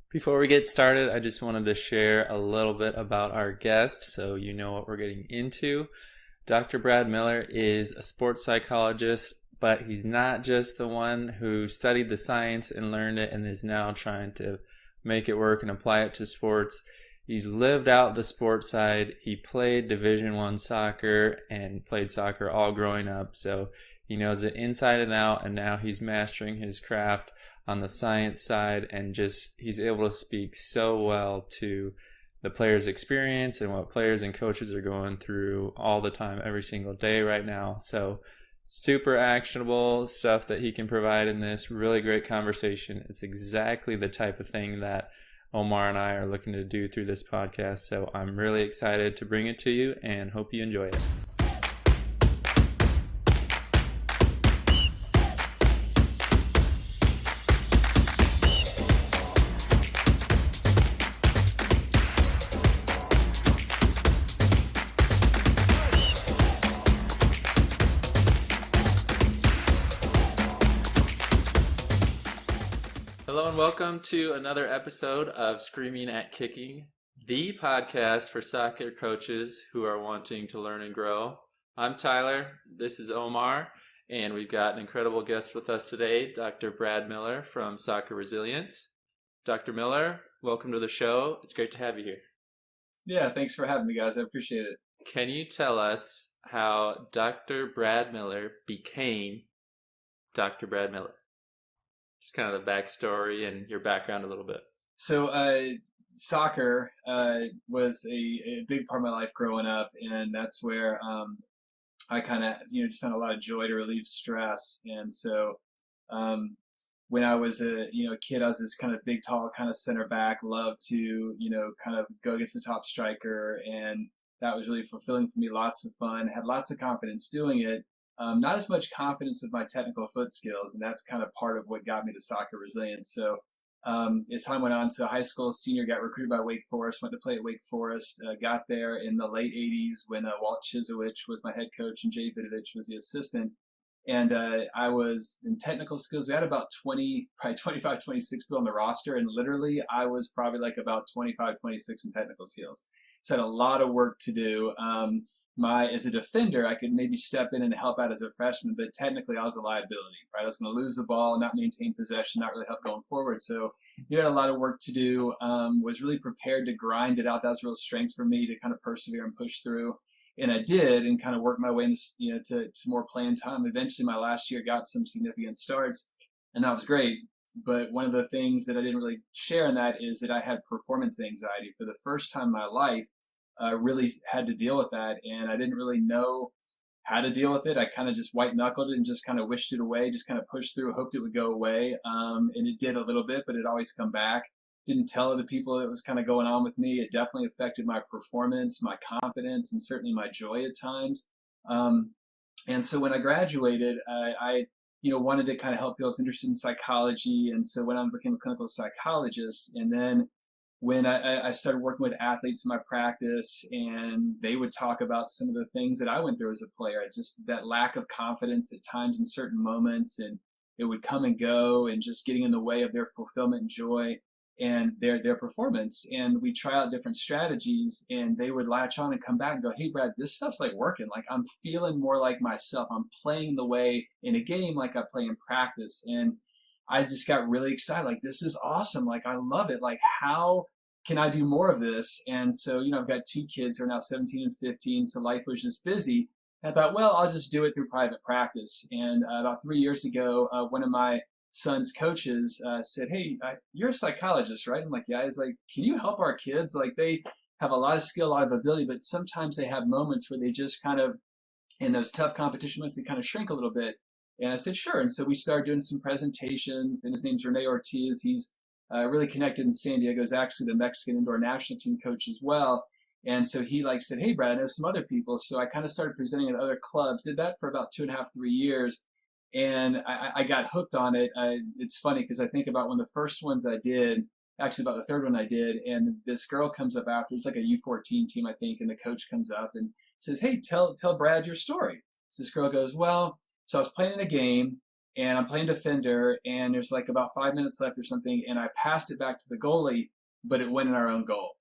Before we get started, I just wanted to share a little bit about our guest so you know what we're getting into. Dr. Brad Miller is a sports psychologist, but he's not just the one who studied the science and learned it and is now trying to make it work and apply it to sports. He's lived out the sports side. He played Division I soccer and played soccer all growing up, so he knows it inside and out, and now he's mastering his craft on the science side, and just he's able to speak so well to the players' experience and what players and coaches are going through all the time, every single day right now. So super actionable stuff that he can provide in this. Really great conversation. It's exactly the type of thing that Omar and I are looking to do through this podcast. So I'm really excited to bring it to you and hope you enjoy it. Hello and welcome to another episode of Screaming at Kicking, the podcast for soccer coaches who are wanting to learn and grow. I'm Tyler, this is Omar, and we've got an incredible guest with us today, Dr. Brad Miller from Soccer Resilience. Dr. Miller, welcome to the show. It's great to have you here. Yeah, thanks for having me, guys. I appreciate it. Can you tell us how Dr. Brad Miller became Dr. Brad Miller? Just kind of the backstory and your background a little bit. So, soccer was a big part of my life growing up, and that's where I kind of just found a lot of joy to relieve stress. And so, when I was a kid, I was this kind of big, tall, kind of center back, loved to kind of go against the top striker, and that was really fulfilling for me. Lots of fun, had lots of confidence doing it. Not as much confidence with my technical foot skills, and that's kind of part of what got me to Soccer Resilience. So as time went on to high school, senior, got recruited by Wake Forest, went to play at Wake Forest, got there in the late 80s when Walt Chizowich was my head coach and Jay Vidovich was the assistant. And I was in technical skills. We had about 20, probably 25, 26 people on the roster, and literally I was probably like about 25, 26 in technical skills. So I had a lot of work to do. As a defender, I could maybe step in and help out as a freshman, but technically I was a liability, right? I was going to lose the ball, not maintain possession, not really help going forward. So you had a lot of work to do. Was really prepared to grind it out. That was a real strength for me to kind of persevere and push through. And I did, and kind of worked my way into, to more playing time. Eventually, my last year got some significant starts, and that was great. But one of the things that I didn't really share in that is that I had performance anxiety for the first time in my life. Really had to deal with that, and I didn't really know how to deal with it. I kind of just white knuckled it and just kind of wished it away, just kind of pushed through, hoped it would go away. And it did a little bit, but it always come back. Didn't tell other people that was kind of going on with me. It definitely affected my performance, my confidence, and certainly my joy at times. And so when I graduated, I wanted to kind of help people. I was interested in psychology, and so went on and became a clinical psychologist. And then when I started working with athletes in my practice, and they would talk about some of the things that I went through as a player, just that lack of confidence at times in certain moments, and it would come and go, and just getting in the way of their fulfillment and joy and their performance. And we try out different strategies, and they would latch on and come back and go, "Hey, Brad, this stuff's like working. Like I'm feeling more like myself. I'm playing the way in a game like I play in practice." And I just got really excited. Like, this is awesome. Like, I love it. Like, how can I do more of this? And so, I've got two kids who are now 17 and 15. So life was just busy. And I thought, well, I'll just do it through private practice. And about 3 years ago, one of my son's coaches said, "Hey, you're a psychologist, right?" I'm like, "Yeah." He's like, "Can you help our kids? Like, they have a lot of skill, a lot of ability, but sometimes they have moments where they just kind of, in those tough competition moments, they kind of shrink a little bit." And I said, "Sure." And so we started doing some presentations, and his name's Rene Ortiz. He's really connected in San Diego. He's actually the Mexican indoor national team coach as well. And so he said, "Hey, Brad, I know some other people." So I kind of started presenting at other clubs, did that for about 2.5, 3 years. And I got hooked on it. It's funny because I think about one of the first ones I did, actually about the third one I did, and this girl comes up after, it's like a U14 team, I think, and the coach comes up and says, "Hey, tell Brad your story." So this girl goes, "Well, so I was playing in a game, and I'm playing defender, and there's like about 5 minutes left or something, and I passed it back to the goalie, but it went in our own goal.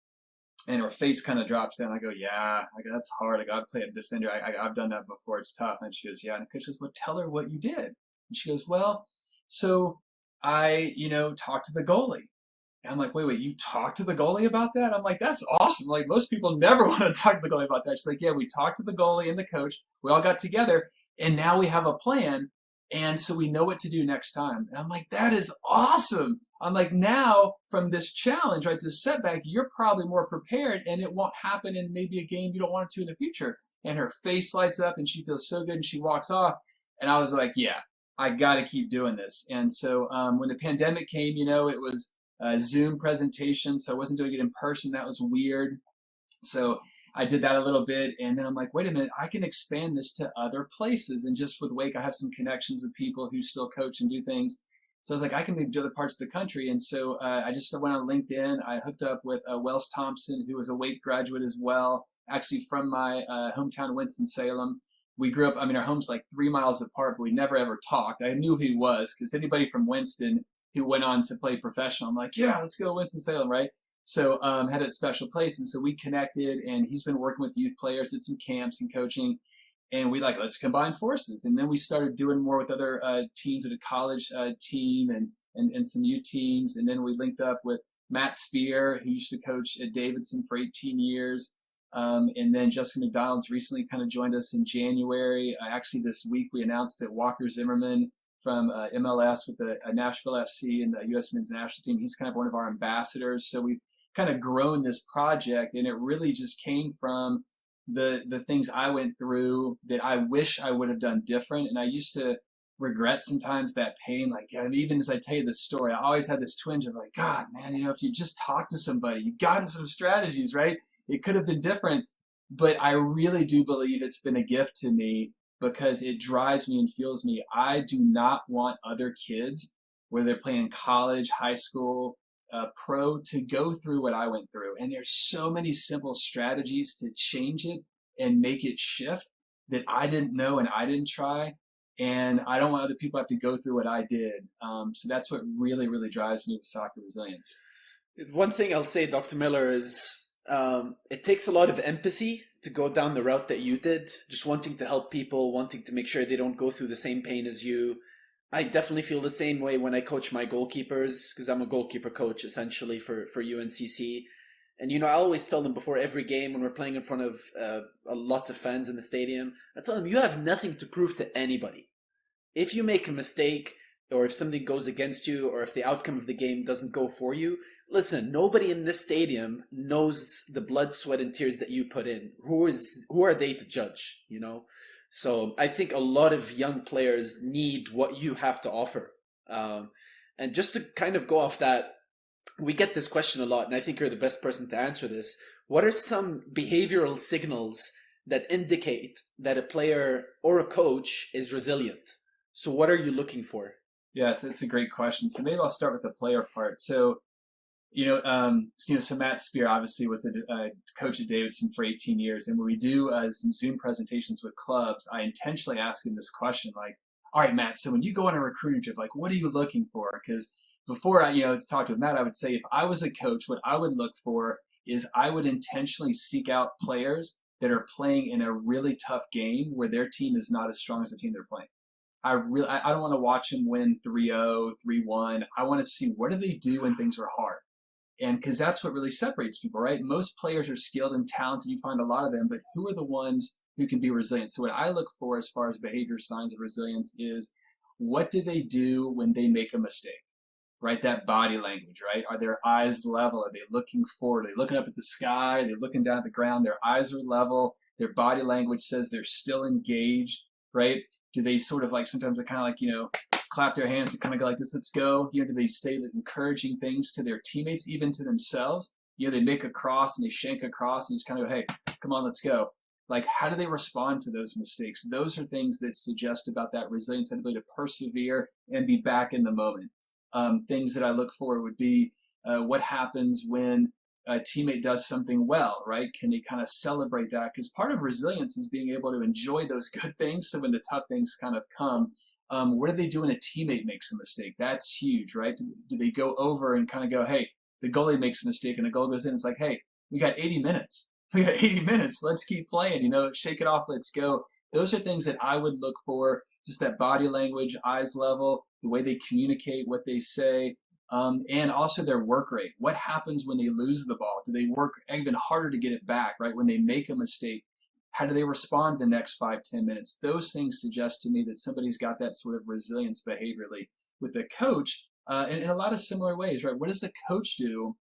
And her face kind of drops down. I go, yeah, I go, that's hard. I got to play a defender. I've done that before. It's tough. And she goes, yeah. And the coach goes, well, tell her what you did. And she goes, well, so I, talked to the goalie. And I'm like, wait, you talked to the goalie about that? I'm like, that's awesome. Like, most people never want to talk to the goalie about that. She's like, yeah, we talked to the goalie and the coach. We all got together, and now we have a plan. And so we know what to do next time. And I'm like, that is awesome. I'm like, now from this challenge, right, this setback, you're probably more prepared, and it won't happen in maybe a game you don't want it to in the future. And her face lights up, and she feels so good, and she walks off. And I was like, yeah, I got to keep doing this. And so when the pandemic came, it was a Zoom presentation, so I wasn't doing it in person. That was weird. So I did that a little bit, and then I'm like, wait a minute, I can expand this to other places. And just with Wake, I have some connections with people who still coach and do things. So I was like, I can move to other parts of the country. And so I just went on LinkedIn. I hooked up with Wells Thompson, who was a Wake graduate as well, actually from my hometown, Winston-Salem. We grew up, I mean, our home's like 3 miles apart, but we never ever talked. I knew who he was because anybody from Winston who went on to play professional, I'm like, yeah, let's go Winston-Salem, right? So had a special place, and so we connected, and he's been working with youth players, did some camps and coaching, and we like, let's combine forces. And then we started doing more with other teams, with a college team and some youth teams, and then we linked up with Matt Spear, who used to coach at Davidson for 18 years, and then Jessica McDonald's recently kind of joined us in January. Actually, this week we announced that Walker Zimmerman from MLS with the Nashville FC and the U.S. men's national team, he's kind of one of our ambassadors. So we've kind of grown this project, and it really just came from the things I went through that I wish I would have done different. And I used to regret sometimes that pain. Like, even as I tell you this story, I always had this twinge of like, God, man, if you just talked to somebody, you've gotten some strategies, right? It could have been different. But I really do believe it's been a gift to me because it drives me and fuels me. I do not want other kids, whether they're playing college, high school, pro, to go through what I went through. And there's so many simple strategies to change it and make it shift that I didn't know and I didn't try. And I don't want other people to have to go through what I did. So that's what really, really drives me with soccer resilience. One thing I'll say, Dr. Miller, is it takes a lot of empathy to go down the route that you did, just wanting to help people, wanting to make sure they don't go through the same pain as you. I definitely feel the same way when I coach my goalkeepers, because I'm a goalkeeper coach essentially for UNCC. And, I always tell them before every game when we're playing in front of lots of fans in the stadium, I tell them, you have nothing to prove to anybody. If you make a mistake, or if something goes against you, or if the outcome of the game doesn't go for you, listen, nobody in this stadium knows the blood, sweat, and tears that you put in. Who are they to judge, So I think a lot of young players need what you have to offer. And just to kind of go off that, we get this question a lot, and I think you're the best person to answer this. What are some behavioral signals that indicate that a player or a coach is resilient? So what are you looking for? Yeah, it's a great question. So maybe I'll start with the player part. So so Matt Spear obviously was a coach at Davidson for 18 years. And when we do some Zoom presentations with clubs, I intentionally ask him this question, like, all right, Matt, so when you go on a recruiting trip, like, what are you looking for? Because before I, to talk to Matt, I would say if I was a coach, what I would look for is I would intentionally seek out players that are playing in a really tough game where their team is not as strong as the team they're playing. I don't want to watch them win 3-0, 3-1. I want to see what do they do when things are hard. And because that's what really separates people, right? Most players are skilled and talented. You find a lot of them, but who are the ones who can be resilient? So what I look for as far as behavior signs of resilience is what do they do when they make a mistake, right? That body language, right? Are their eyes level? Are they looking forward? Are they looking up at the sky? Are they looking down at the ground? Their eyes are level. Their body language says they're still engaged, right? Do they sort of like, sometimes they kind of like, clap their hands and kind of go like this, let's go. Do they say encouraging things to their teammates, even to themselves? They make a cross and they shank a cross and just kind of go, hey, come on, let's go. Like, how do they respond to those mistakes? Those are things that suggest about that resilience, that ability to persevere and be back in the moment. Things that I look for would be what happens when a teammate does something well, right? Can they kind of celebrate that? Because part of resilience is being able to enjoy those good things. So when the tough things kind of come, What do they do when a teammate makes a mistake? That's huge, right? Do they go over and kind of go, hey, the goalie makes a mistake and the goal goes in? It's like, hey, we got 80 minutes. We got 80 minutes. Let's keep playing, shake it off. Let's go. Those are things that I would look for, just that body language, eyes level, the way they communicate, what they say, and also their work rate. What happens when they lose the ball? Do they work even harder to get it back, right? When they make a mistake, how do they respond the next 5-10 minutes? Those things suggest to me that somebody's got that sort of resilience behaviorally. With the coach, and in a lot of similar ways, right? What does the coach do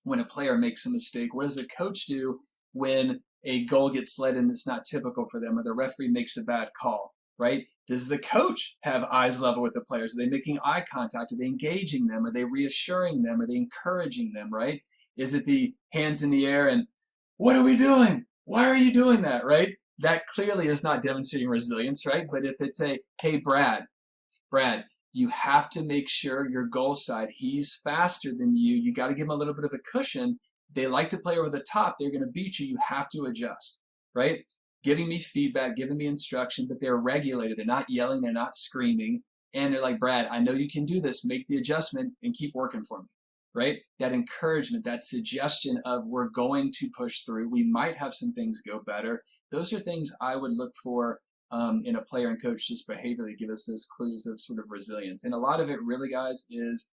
when a player makes a mistake? What does the coach do when a goal gets let in that's not typical for them, or the referee makes a bad call, right? Does the coach have eyes level with the players? Are they making eye contact? Are they engaging them? Are they reassuring them? Are they encouraging them, right? Is it the hands in the air and, what are we doing? Why are you doing that, right? That clearly is not demonstrating resilience, right? But if it's a, hey, Brad, you have to make sure your goal side, he's faster than you. You got to give him a little bit of a cushion. They like to play over the top. They're going to beat you. You have to adjust, right? Giving me feedback, giving me instruction, but they're regulated. They're not yelling. They're not screaming. And they're like, Brad, I know you can do this. Make the adjustment and keep working for me, right? That encouragement, that suggestion of we're going to push through. We might have some things go better. Those are things I would look for in a player and coach, just behaviorally give us those clues of sort of resilience. And a lot of it really, guys, is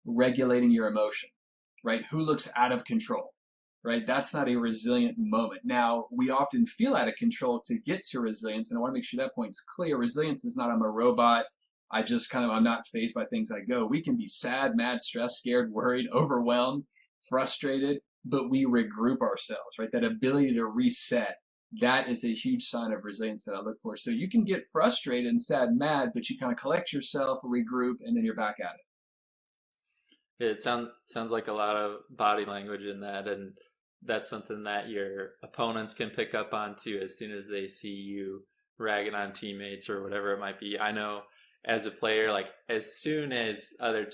regulating your emotion, right? Who looks out of control, right? That's not a resilient moment. Now, we often feel out of control to get to resilience, and I want to make sure that point's clear. Resilience is not I'm a robot. I'm not fazed by things I go. We can be sad, mad, stressed, scared, worried, overwhelmed, frustrated, but we regroup ourselves, right? That ability to reset, that is a huge sign of resilience that I look for. So you can get frustrated and sad, mad, but you kind of collect yourself, regroup, and then you're back at it. It sounds like a lot of body language in that, and that's something that your opponents can pick up on too as soon as they see you ragging on teammates or whatever it might be. I know as a player, like as soon as the other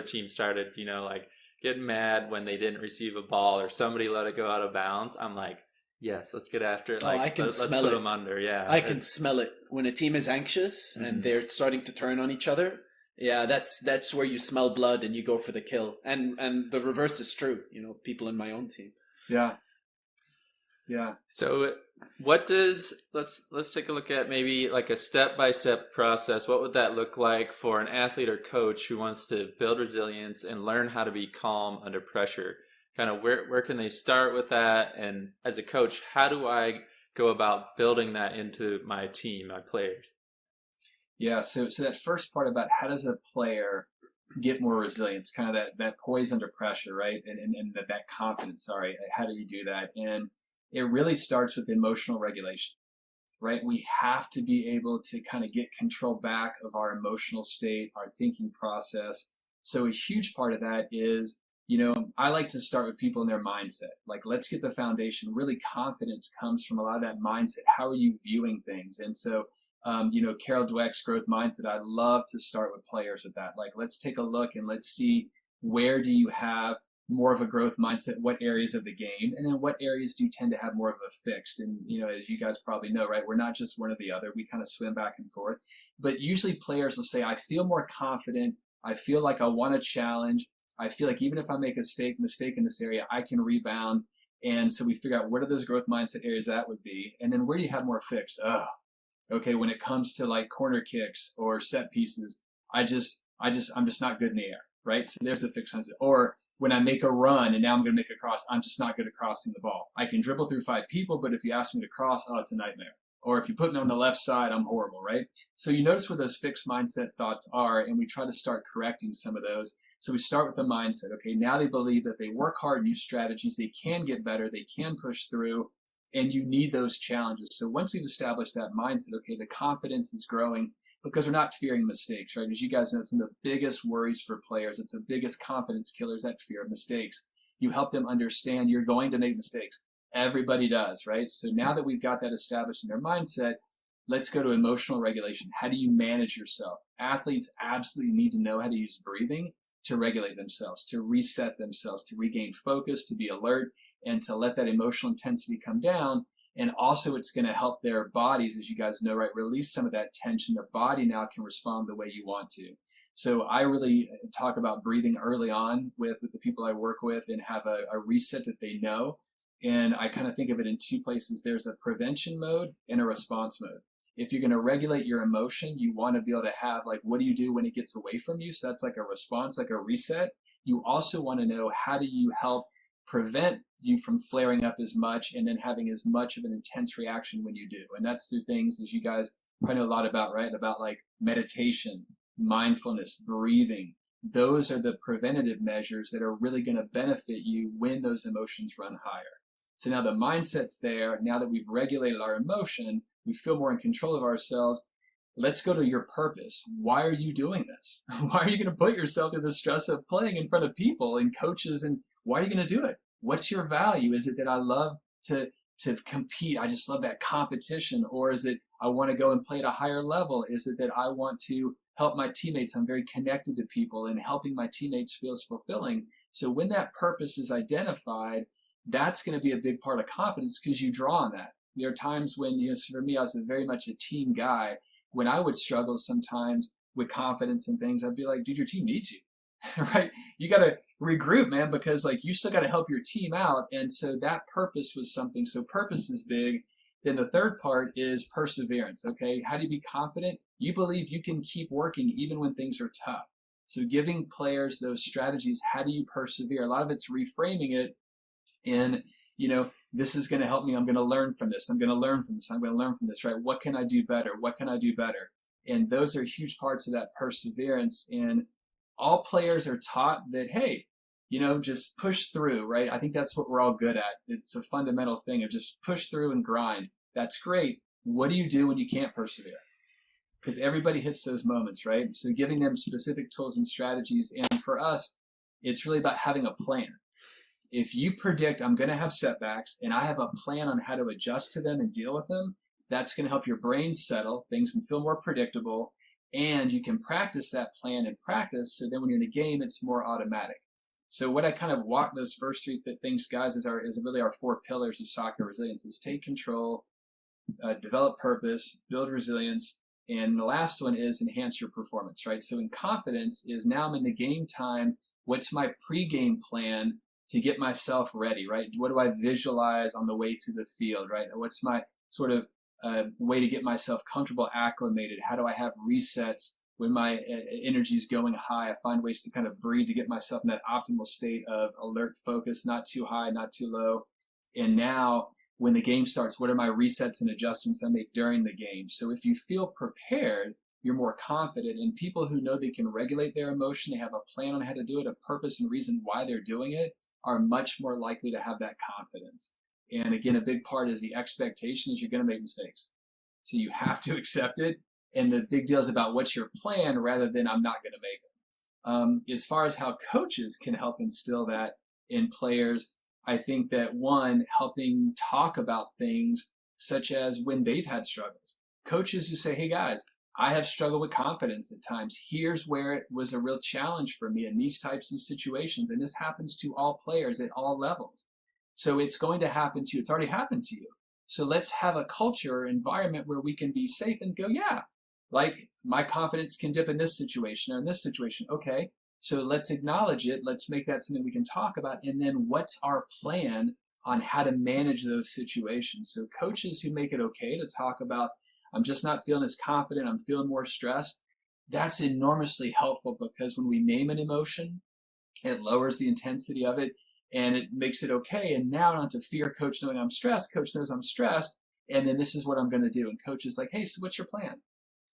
team started, like getting mad when they didn't receive a ball or somebody let it go out of bounds, I'm like, yes, let's get after it. Like, I can let's smell put it. them under. Yeah, I can smell it when a team is anxious and they're starting to turn on each other. Yeah, that's where you smell blood and you go for the kill. And the reverse is true. People in my own team. Yeah. So let's take a look at maybe like a step-by-step process. What would that look like for an athlete or coach who wants to build resilience and learn how to be calm under pressure? Kind of where can they start with that? And as a coach, how do I go about building that into my team, my players? Yeah, so that first part about how does a player get more resilience, kind of that poise under pressure, right? And that confidence, how do you do that? And it really starts with emotional regulation, right? We have to be able to kind of get control back of our emotional state, our thinking process. So a huge part of that is, I like to start with people in their mindset. Like, let's get the foundation. Really, confidence comes from a lot of that mindset. How are you viewing things? And so, Carol Dweck's growth mindset, I love to start with players with that. Like, let's take a look and let's see, where do you have more of a growth mindset? What areas of the game? And then what areas do you tend to have more of a fixed? And, as you guys probably know, right, we're not just one or the other. We kind of swim back and forth. But usually players will say, I feel more confident. I feel like I want to challenge. I feel like even if I make a mistake in this area, I can rebound. And so we figure out what are those growth mindset areas that would be. And then where do you have more fixed? Okay, when it comes to like corner kicks or set pieces, I'm just not good in the air, right? So there's the fixed mindset. Or when I make a run and now I'm going to make a cross, I'm just not good at crossing the ball. I can dribble through 5 people, but if you ask me to cross, it's a nightmare. Or if you put me on the left side, I'm horrible, right? So you notice where those fixed mindset thoughts are, and we try to start correcting some of those. So we start with the mindset. Okay, now they believe that they work hard, use strategies, they can get better, they can push through, and you need those challenges. So once we've established that mindset, okay, the confidence is growing because we're not fearing mistakes, right? As you guys know, it's one of the biggest worries for players. It's the biggest confidence killers, that fear of mistakes. You help them understand you're going to make mistakes. Everybody does, right? So now that we've got that established in their mindset, let's go to emotional regulation. How do you manage yourself? Athletes absolutely need to know how to use breathing to regulate themselves, to reset themselves, to regain focus, to be alert, and to let that emotional intensity come down. And also it's going to help their bodies, as you guys know, right, release some of that tension. The body now can respond the way you want to. So I really talk about breathing early on with the people I work with, and have a reset that they know. And I kind of think of it in two places. There's a prevention mode and a response mode. If you're going to regulate your emotion, you want to be able to have, like, what do you do when it gets away from you? So that's like a response, like a reset. You also want to know, how do you help prevent you from flaring up as much and then having as much of an intense reaction when you do. And that's through things, as you guys probably know a lot about, right? About like meditation, mindfulness, breathing. Those are the preventative measures that are really going to benefit you when those emotions run higher. So now the mindset's there. Now that we've regulated our emotion, we feel more in control of ourselves. Let's go to your purpose. Why are you doing this? Why are you going to put yourself through the stress of playing in front of people and coaches? And why are you going to do it? What's your value? Is it that I love to compete? I just love that competition. Or is it I want to go and play at a higher level? Is it that I want to help my teammates? I'm very connected to people, and helping my teammates feels fulfilling. So when that purpose is identified, that's going to be a big part of confidence, because you draw on that. There are times when, for me, I was very much a team guy. When I would struggle sometimes with confidence and things, I'd be like, dude, your team needs you, right? You got to regroup, man, because like you still got to help your team out. And so that purpose was something. So purpose is big. Then the third part is perseverance. Okay. How do you be confident? You believe you can keep working even when things are tough. So giving players those strategies, how do you persevere? A lot of it's reframing it in, this is going to help me. I'm going to learn from this. I'm going to learn from this. I'm going to learn from this, right? What can I do better? What can I do better? And those are huge parts of that perseverance. And all players are taught that, hey, just push through, right? I think that's what we're all good at. It's a fundamental thing of just push through and grind. That's great. What do you do when you can't persevere? Because everybody hits those moments, right? So giving them specific tools and strategies. And for us, it's really about having a plan. If you predict I'm going to have setbacks and I have a plan on how to adjust to them and deal with them, that's going to help your brain settle. Things can feel more predictable, and you can practice that plan in practice. So then when you're in a game, it's more automatic. So what I kind of walk those first three things, guys, is really our four pillars of soccer resilience: is take control, develop purpose, build resilience, and the last one is enhance your performance, right? So in confidence is, now I'm in the game time. What's my pre-game plan to get myself ready, right? What do I visualize on the way to the field, right? What's my sort of way to get myself comfortable, acclimated? How do I have resets when my energy is going high? I find ways to kind of breathe to get myself in that optimal state of alert focus, not too high, not too low. And now when the game starts, what are my resets and adjustments I make during the game? So if you feel prepared, you're more confident. And people who know they can regulate their emotion, they have a plan on how to do it, a purpose and reason why they're doing it, are much more likely to have that confidence. And again, a big part is the expectation is you're going to make mistakes. So you have to accept it. And the big deal is about what's your plan rather than I'm not going to make it. As far as how coaches can help instill that in players, I think that one, helping talk about things such as when they've had struggles. Coaches who say, hey guys, I have struggled with confidence at times. Here's where it was a real challenge for me in these types of situations. And this happens to all players at all levels. So it's going to happen to you. It's already happened to you. So let's have a culture, environment where we can be safe and go, yeah, like my confidence can dip in this situation or in this situation. Okay, so let's acknowledge it. Let's make that something we can talk about. And then what's our plan on how to manage those situations? So coaches who make it okay to talk about, I'm just not feeling as confident, I'm feeling more stressed, that's enormously helpful, because when we name an emotion, it lowers the intensity of it and it makes it okay. And now I don't have to fear coach knowing I'm stressed. Coach knows I'm stressed, and then this is what I'm going to do. And coach is like, hey, so what's your plan?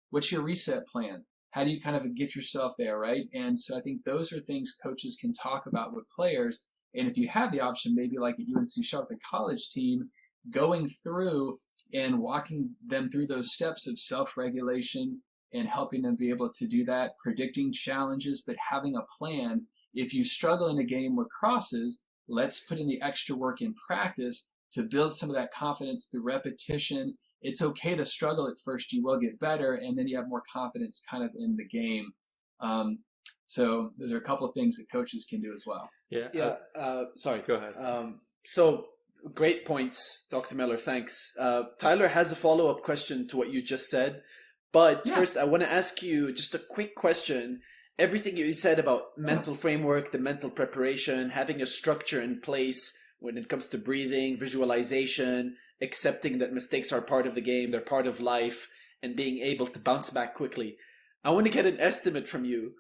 What's your reset plan? How do you kind of get yourself there, right? And so I think those are things coaches can talk about with players. And if you have the option, maybe like at UNC Charlotte, the college team, going through and walking them through those steps of self-regulation and helping them be able to do that, predicting challenges, but having a plan. If you struggle in a game with crosses, let's put in the extra work in practice to build some of that confidence through repetition. It's okay to struggle at first. You will get better, and then you have more confidence kind of in the game. So those are a couple of things that coaches can do as well. Yeah. Yeah. Sorry. Go ahead. So Great points, Dr. Miller. Thanks. Tyler has a follow-up question to what you just said. But Yeah. first, I want to ask you just a quick question. Everything you said about mental framework, the mental preparation, having a structure in place when it comes to breathing, visualization, accepting that mistakes are part of the game, they're part of life, and being able to bounce back quickly. I want to get an estimate from you.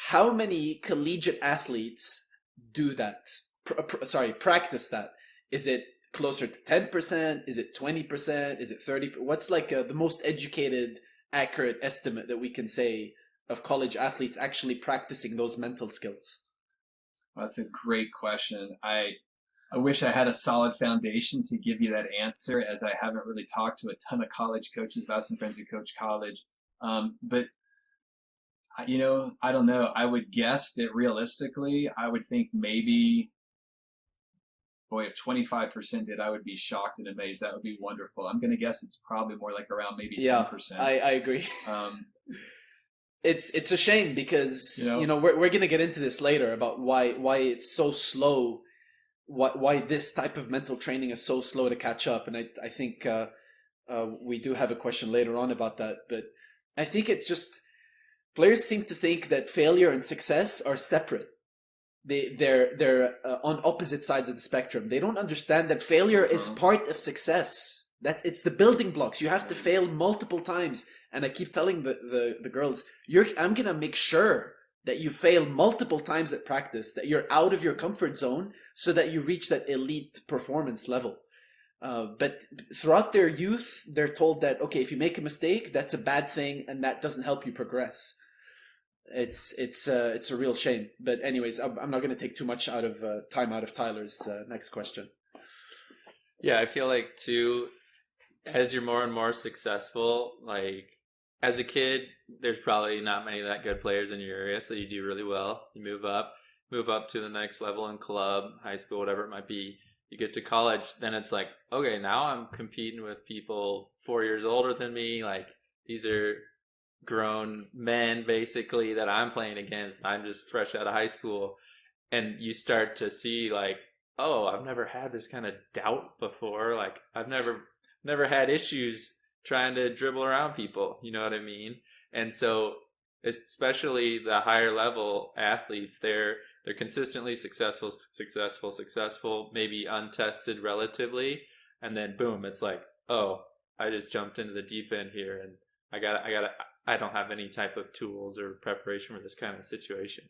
How many collegiate athletes do that? Practice that? Is it closer to 10%? Is it 20%? Is it 30%? What's like the most educated, accurate estimate that we can say of college athletes actually practicing those mental skills? Well, that's a great question. I wish I had a solid foundation to give you that answer, as I haven't really talked to a ton of college coaches. I have some friends who coach college. But I don't know. I would guess that realistically, I would think maybe, boy, if 25% did, I would be shocked and amazed. That would be wonderful. I'm going to guess it's probably more like around maybe Yeah, 10%. I agree. Um, It's a shame because you know, we're gonna get into this later about why it's so slow, why this type of mental training is so slow to catch up, and I think we do have a question later on about that, but I think it's just players seem to think that failure and success are separate. They're on opposite sides of the spectrum. They don't understand that failure is uh-huh. part of success. That it's the building blocks. You have to fail multiple times. And I keep telling the girls, I'm gonna make sure that you fail multiple times at practice, that you're out of your comfort zone so that you reach that elite performance level. But throughout their youth, they're told that, okay, if you make a mistake, that's a bad thing and that doesn't help you progress. It's a real shame. But anyways, I'm not going to take too much out of time out of Tyler's next question. Yeah, I feel like too, as you're more and more successful, like as a kid, there's probably not many that good players in your area, so you do really well. You move up to the next level in club, high school, whatever it might be. You get to college, then it's like, okay, now I'm competing with people 4 years older than me. Like these are grown men basically that I'm playing against. I'm just fresh out of high school, and you start to see like, oh, I've never had this kind of doubt before. Like I've never had issues trying to dribble around people, you know what I mean? And so especially the higher level athletes, they're consistently successful, maybe untested relatively, and then boom, it's like, oh, I just jumped into the deep end here, and I don't have any type of tools or preparation for this kind of situation.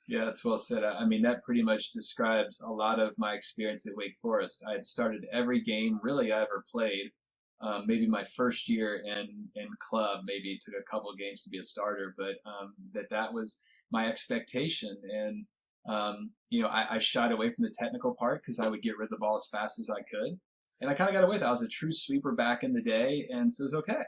Yeah, that's well said. I mean, that pretty much describes a lot of my experience at Wake Forest. I had started every game really I ever played. Maybe my first year in club, maybe it took a couple of games to be a starter, but that was my expectation. And I shied away from the technical part because I would get rid of the ball as fast as I could, and I kind of got away with it. I was a true sweeper back in the day, and so it was okay,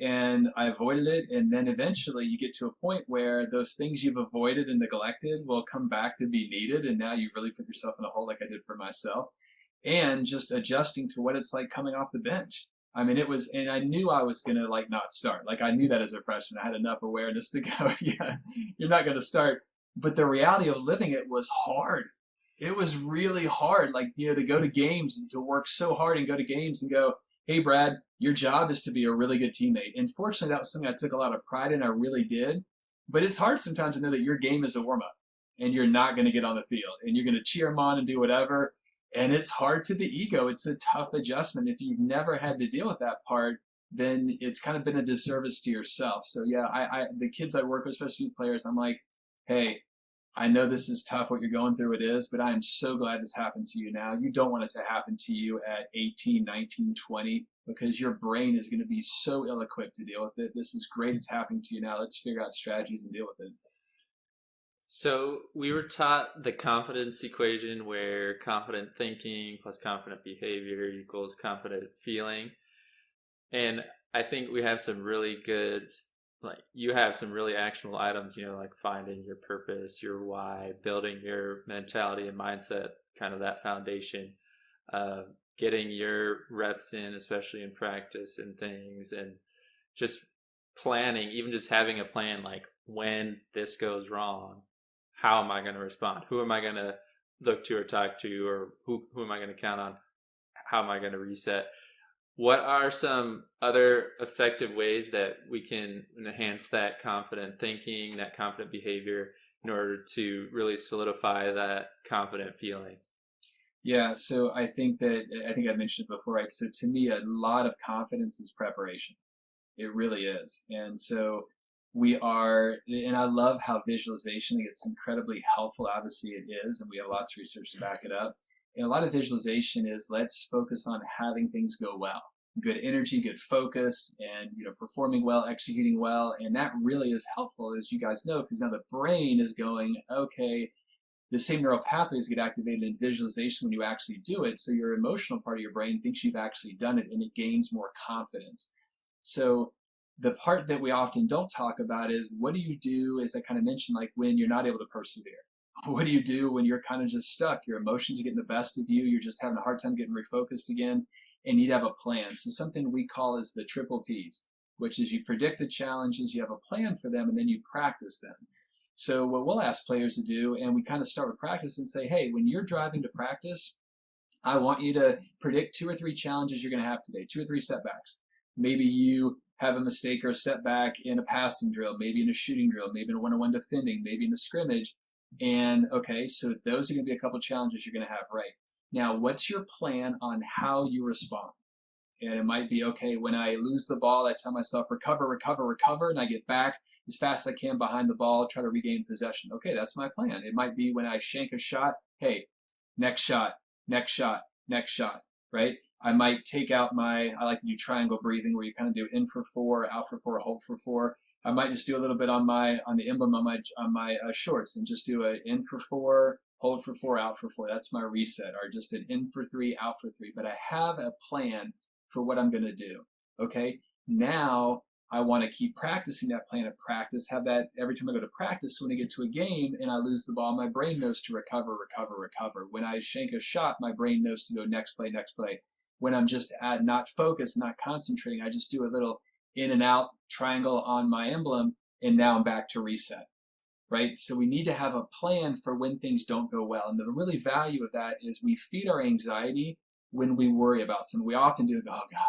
and I avoided it. And then eventually you get to a point where those things you've avoided and neglected will come back to be needed. And now you really put yourself in a hole like I did for myself. And just adjusting to what it's like coming off the bench. I mean, it was, and I knew I was going to like not start. Like I knew that as a freshman, I had enough awareness to go, yeah, you're not going to start. But the reality of living it was hard. It was really hard. Like, to go to games and to work so hard and go to games and go, hey, Brad, your job is to be a really good teammate. And fortunately, that was something I took a lot of pride in. I really did. But it's hard sometimes to know that your game is a warm up and you're not going to get on the field and you're going to cheer them on and do whatever. And it's hard to the ego. It's a tough adjustment. If you've never had to deal with that part, then it's kind of been a disservice to yourself. So yeah, the kids I work with, especially youth players, I'm like, hey, I know this is tough what you're going through, it is, but I am so glad this happened to you now. You don't want it to happen to you at 18, 19, 20, because your brain is going to be so ill-equipped to deal with it. This is great it's happening to you now. Let's figure out strategies and deal with it. So we were taught the confidence equation where confident thinking plus confident behavior equals confident feeling. And I think we have some really good, like you have some really actionable items, like finding your purpose, your why, building your mentality and mindset, kind of that foundation, uh, getting your reps in, especially in practice and things, and just planning, even just having a plan, like when this goes wrong, how am I going to respond? Who am I going to look to or talk to, or who am I going to count on? How am I going to reset? What are some other effective ways that we can enhance that confident thinking, that confident behavior, in order to really solidify that confident feeling? Yeah, so I think I mentioned it before, right? So to me, a lot of confidence is preparation. It really is. And so and I love how visualization gets incredibly helpful. Obviously, it is, and we have lots of research to back it up. And a lot of visualization is let's focus on having things go well, good energy, good focus, and performing well, executing well, and that really is helpful, as you guys know, because now the brain is going, okay, the same neural pathways get activated in visualization when you actually do it. So your emotional part of your brain thinks you've actually done it, and it gains more confidence. So the part that we often don't talk about is what do you do, as I kind of mentioned, like when you're not able to persevere? What do you do when you're kind of just stuck? Your emotions are getting the best of you. You're just having a hard time getting refocused again, and you'd have a plan. So something we call is the triple Ps, which is you predict the challenges, you have a plan for them, and then you practice them. So what we'll ask players to do, and we kind of start with practice and say, hey, when you're driving to practice, I want you to predict 2 or 3 challenges you're going to have today, 2 or 3 setbacks. Maybe you have a mistake or a setback in a passing drill, maybe in a shooting drill, maybe in a one-on-one defending, maybe in a scrimmage. And okay, so those are going to be a couple challenges you're going to have, right? Now, what's your plan on how you respond? And it might be, okay, when I lose the ball, I tell myself, recover, recover, recover, and I get back as fast as I can behind the ball, try to regain possession. Okay, that's my plan. It might be when I shank a shot, hey, next shot, next shot, next shot, right? I might take out I like to do triangle breathing where you kind of do in for 4, out for 4, hold for 4. I might just do a little bit on the emblem on my shorts and just do a in for 4, hold for 4, out for 4. That's my reset, or just an in for 3, out for 3. But I have a plan for what I'm going to do. Okay, now I want to keep practicing that plan of practice, have that every time I go to practice. So when I get to a game and I lose the ball, my brain knows to recover, recover, recover. When I shank a shot, my brain knows to go next play, next play. When I'm just not focused, not concentrating, I just do a little in and out triangle on my emblem, and now I'm back to reset, right? So we need to have a plan for when things don't go well. And the really value of that is we feed our anxiety when we worry about something. We often do go, oh God,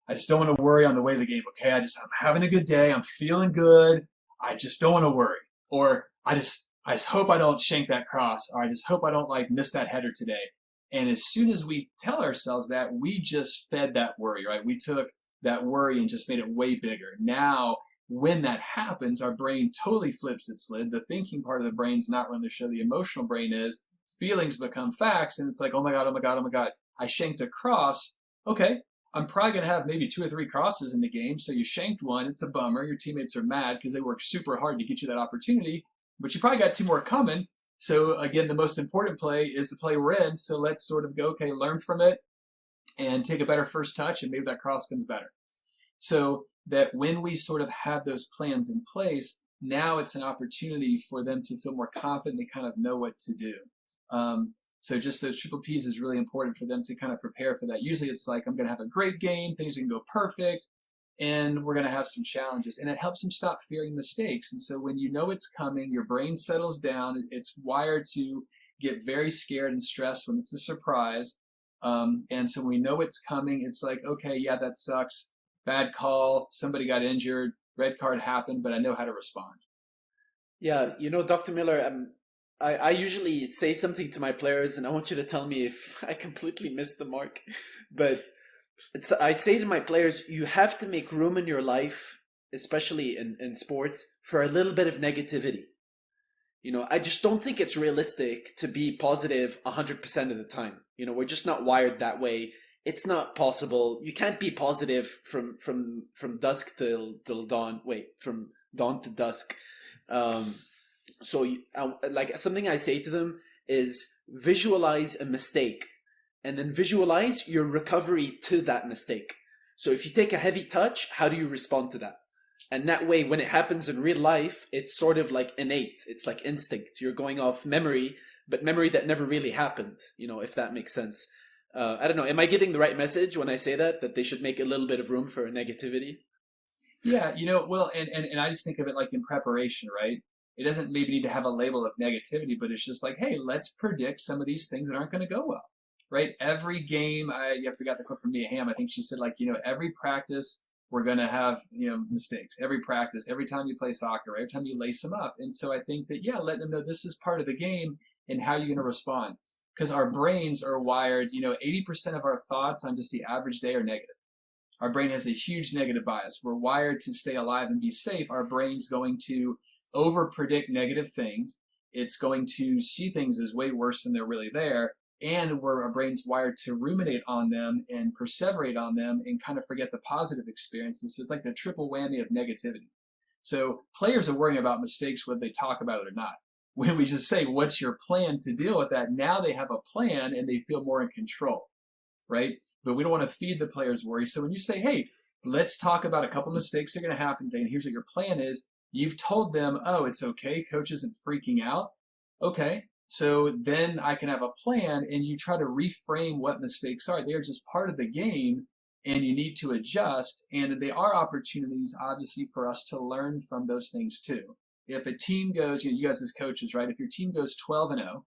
I just don't want to worry on the way to the game. Okay, I'm having a good day. I'm feeling good. I just don't want to worry. Or I just hope I don't shank that cross. Or I just hope I don't miss that header today. And as soon as we tell ourselves that, we just fed that worry, right? We took that worry and just made it way bigger. Now, when that happens, our brain totally flips its lid. The thinking part of the brain's not running the show. The emotional brain is. Feelings become facts, and it's like, oh my God, oh my God, oh my God. I shanked a cross. Okay, I'm probably going to have maybe 2 or 3 crosses in the game. So you shanked one. It's a bummer. Your teammates are mad because they worked super hard to get you that opportunity, but you probably got 2 more coming. So again, the most important play is the play we're in. So let's sort of go, okay, learn from it and take a better first touch, and maybe that cross comes better. So that when we sort of have those plans in place, now it's an opportunity for them to feel more confident and kind of know what to do. So just those triple Ps is really important for them to kind of prepare for that. Usually it's like, I'm going to have a great game, things are going to go perfect, and we're going to have some challenges. And it helps them stop fearing mistakes. And so when you know it's coming, your brain settles down. It's wired to get very scared and stressed when it's a surprise. And so when we know it's coming, it's like, okay, yeah, that sucks. Bad call, somebody got injured, red card happened, but I know how to respond. Yeah, Dr. Miller, I usually say something to my players, and I want you to tell me if I completely missed the mark. But I'd say to my players, you have to make room in your life, especially in sports, for a little bit of negativity. I just don't think it's realistic to be positive 100% of the time. We're just not wired that way. It's not possible. You can't be positive from dusk till dawn. Wait, from dawn to dusk. So like something I say to them is visualize a mistake, and then visualize your recovery to that mistake. So if you take a heavy touch, how do you respond to that? And that way, when it happens in real life, it's sort of like innate. It's like instinct. You're going off memory, but memory that never really happened, if that makes sense. I don't know. Am I giving the right message when I say that they should make a little bit of room for negativity? Yeah, well, and I just think of it like in preparation, right? It doesn't maybe need to have a label of negativity, but it's just like, hey, let's predict some of these things that aren't going to go well, right? Every game, I forgot the quote from Mia Hamm. I think she said, like, every practice we're going to have, mistakes. Every practice, every time you play soccer, every time you lace them up. And so I think that, yeah, letting them know this is part of the game and how you're going to respond. Because our brains are wired, 80% of our thoughts on just the average day are negative. Our brain has a huge negative bias. We're wired to stay alive and be safe. Our brain's going to over predict negative things. It's going to see things as way worse than they're really there. And our brain's wired to ruminate on them and perseverate on them and kind of forget the positive experiences. So it's like the triple whammy of negativity. So players are worrying about mistakes whether they talk about it or not. When we just say, what's your plan to deal with that? Now they have a plan and they feel more in control, right? But we don't want to feed the players worry. So when you say, hey, let's talk about a couple mistakes that are going to happen today, and here's what your plan is, you've told them, oh, it's okay, coach isn't freaking out. Okay, so then I can have a plan, and you try to reframe what mistakes are. They are just part of the game, and you need to adjust, and they are opportunities, obviously, for us to learn from those things too. If a team goes, you guys as coaches, right, if your team goes 12-0,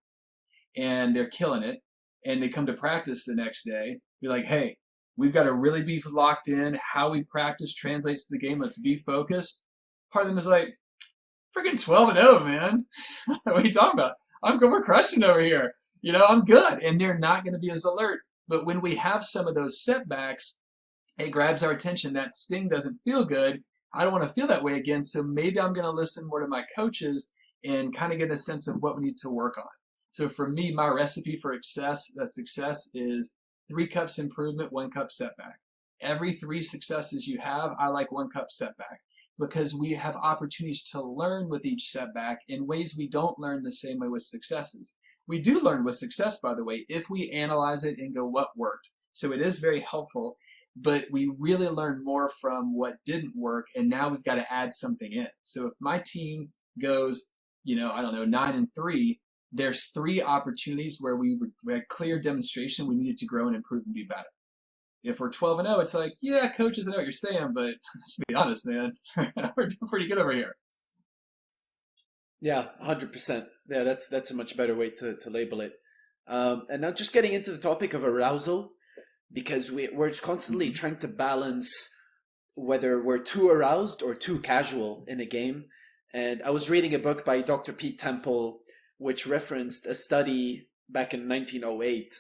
and they're killing it, and they come to practice the next day, you're like, hey, we've got to really be locked in. How we practice translates to the game. Let's be focused. Part of them is like, freaking 12-0, man. What are you talking about? We're crushing over here. I'm good. And they're not going to be as alert. But when we have some of those setbacks, it grabs our attention. That sting doesn't feel good. I don't want to feel that way again. So maybe I'm going to listen more to my coaches and kind of get a sense of what we need to work on. So for me, my recipe for success is 3 cups improvement, 1 cup setback. Every 3 successes you have, I like 1 cup setback, because we have opportunities to learn with each setback in ways we don't learn the same way with successes. We do learn with success, by the way, if we analyze it and go, what worked? So it is very helpful, but we really learn more from what didn't work, and now we've got to add something in. So if my team goes, 9-3, there's 3 opportunities where we had clear demonstration we needed to grow and improve and be better. If we're 12-0, it's like, yeah, coaches, I know what you're saying, but let's be honest, man, we're doing pretty good over here. Yeah, 100%. Yeah, that's a much better way to label it. And now just getting into the topic of arousal, because we're constantly trying to balance whether we're too aroused or too casual in a game. And I was reading a book by Dr. Pete Temple, which referenced a study back in 1908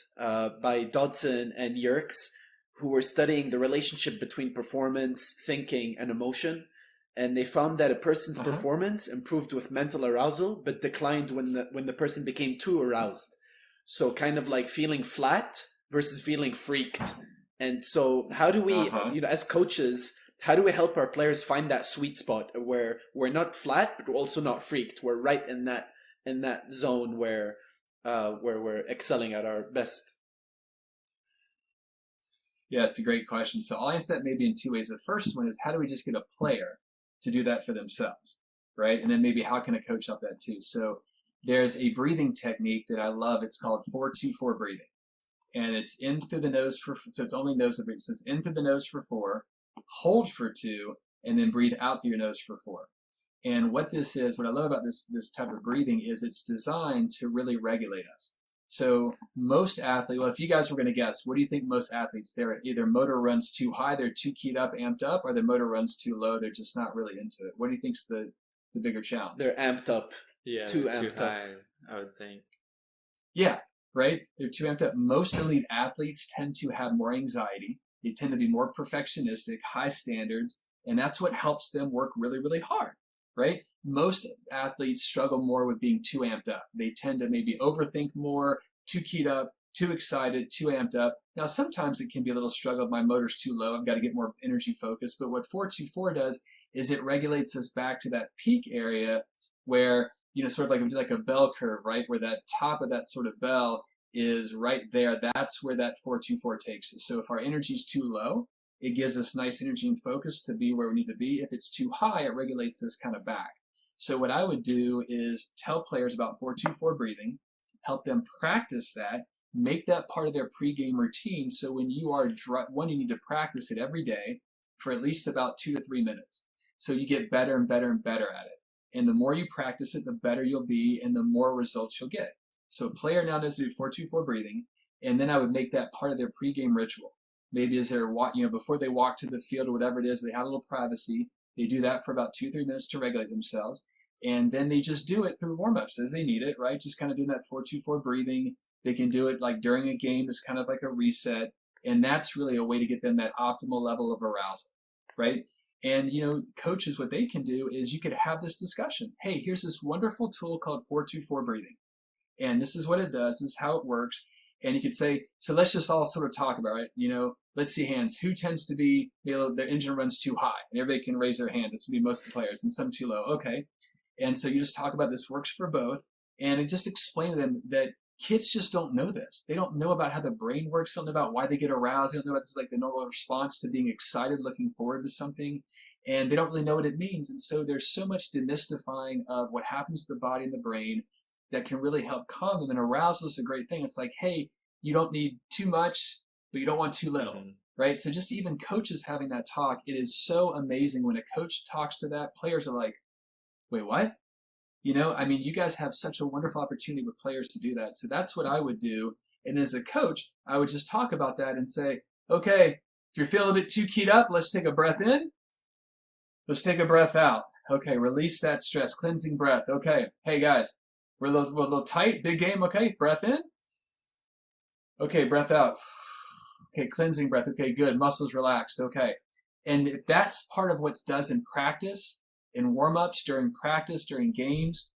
by Dodson and Yerkes, who were studying the relationship between performance, thinking, and emotion. And they found that a person's performance improved with mental arousal, but declined when the person became too aroused. So kind of like feeling flat versus feeling freaked. And so how do we, as coaches, how do we help our players find that sweet spot where we're not flat, but we're also not freaked? We're right in that zone where we're excelling at our best. Yeah, it's a great question. So I'll answer that maybe in 2 ways. The first one is, how do we just get a player to do that for themselves, right? And then maybe how can a coach help that too? So there's a breathing technique that I love. It's called 4-2-4 breathing. And it's in through the nose so it's only nose breathing. So it's in through the nose for 4, hold for 2, and then breathe out through your nose for 4. And what this is, what I love about this type of breathing is it's designed to really regulate us. So most athletes, well, if you guys were going to guess, what do you think most athletes, they're either motor runs too high, they're too keyed up, amped up, or their motor runs too low, they're just not really into it? What do you think's the bigger challenge? They're amped up. Yeah, too amped high, up, I would think. Yeah, right? They're too amped up. Most elite athletes tend to have more anxiety. They tend to be more perfectionistic, high standards, and that's what helps them work really, really hard, right? Most athletes struggle more with being too amped up. They tend to maybe overthink more, too keyed up, too excited, too amped up. Now, sometimes it can be a little struggle if my motor's too low. I've got to get more energy focused. But what 4-2-4 does is it regulates us back to that peak area where, sort of like a bell curve, right? Where that top of that sort of bell is right there. That's where that 4-2-4 takes us. So if our energy's too low, it gives us nice energy and focus to be where we need to be. If it's too high, it regulates us kind of back. So what I would do is tell players about 4-2-4 breathing, help them practice that, make that part of their pregame routine. So when you are you need to practice it every day for at least about 2 to 3 minutes. So you get better and better and better at it. And the more you practice it, the better you'll be and the more results you'll get. So a player now knows to do 4-2-4 breathing, and then I would make that part of their pregame ritual. Maybe as they're before they walk to the field or whatever it is, they have a little privacy. They do that for about 2-3 minutes to regulate themselves, and then they just do it through warm-ups as they need it, right? Just kind of doing that 4-2-4 breathing. They can do it like during a game as kind of like a reset, and that's really a way to get them that optimal level of arousal, right? And coaches, what they can do is you could have this discussion. Hey, here's this wonderful tool called 4-2-4 breathing, and this is what it does. This is how it works. And you could say, so let's just all sort of talk about it. Let's see hands. Who tends to be, their engine runs too high, and everybody can raise their hand. It's gonna be most of the players, and some too low. Okay. And so you just talk about this works for both, and just explain to them that kids just don't know this. They don't know about how the brain works. They don't know about why they get aroused. They don't know about this, like the normal response to being excited, looking forward to something, and they don't really know what it means. And so there's so much demystifying of what happens to the body and the brain that can really help calm them. And arousal is a great thing. It's like, hey, you don't need too much, but you don't want too little, right? So just even coaches having that talk, it is so amazing when a coach talks to that. Players are like, wait, what? You guys have such a wonderful opportunity with players to do that. So that's what I would do. And as a coach, I would just talk about that and say, okay, if you're feeling a bit too keyed up, let's take a breath in. Let's take a breath out. Okay, release that stress, cleansing breath. Okay, hey guys, we're a little tight, big game. Okay, breath in. Okay, breath out. Okay, cleansing breath. Okay, good. Muscles relaxed. Okay. And if that's part of what does in practice, in warm-ups, during practice, during games,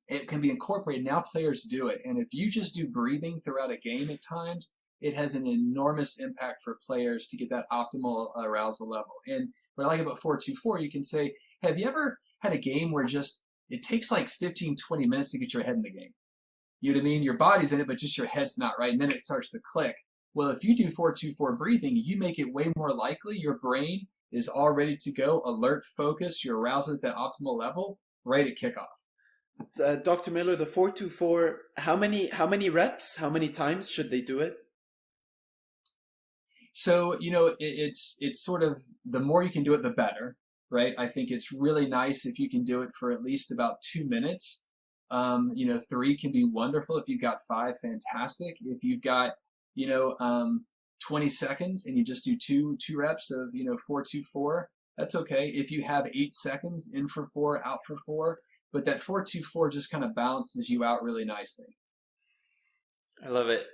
it can be incorporated. Now players do it. And if you just do breathing throughout a game at times, it has an enormous impact for players to get that optimal arousal level. And what I like about 4-2-4, you can say, have you ever had a game where just it takes like 15, 20 minutes to get your head in the game? You know what I mean? Your body's in it, but just your head's not right. And then it starts to click. Well, if you do 4-2-4 breathing, you make it way more likely your brain is all ready to go, alert, focus, your arousal at that optimal level, right at kickoff. Dr. Miller, the 4-2-4, how many reps, how many times should they do it? So, it's sort of the more you can do it, the better, right? I think it's really nice if you can do it for at least about 2 minutes. 3 can be wonderful. If you've got 5, fantastic. If you've got, 20 seconds and you just do two reps of 4-2-4, that's okay. If you have 8 seconds, in for 4, out for 4, but that 4-2-4 just kind of balances you out really nicely. I love it.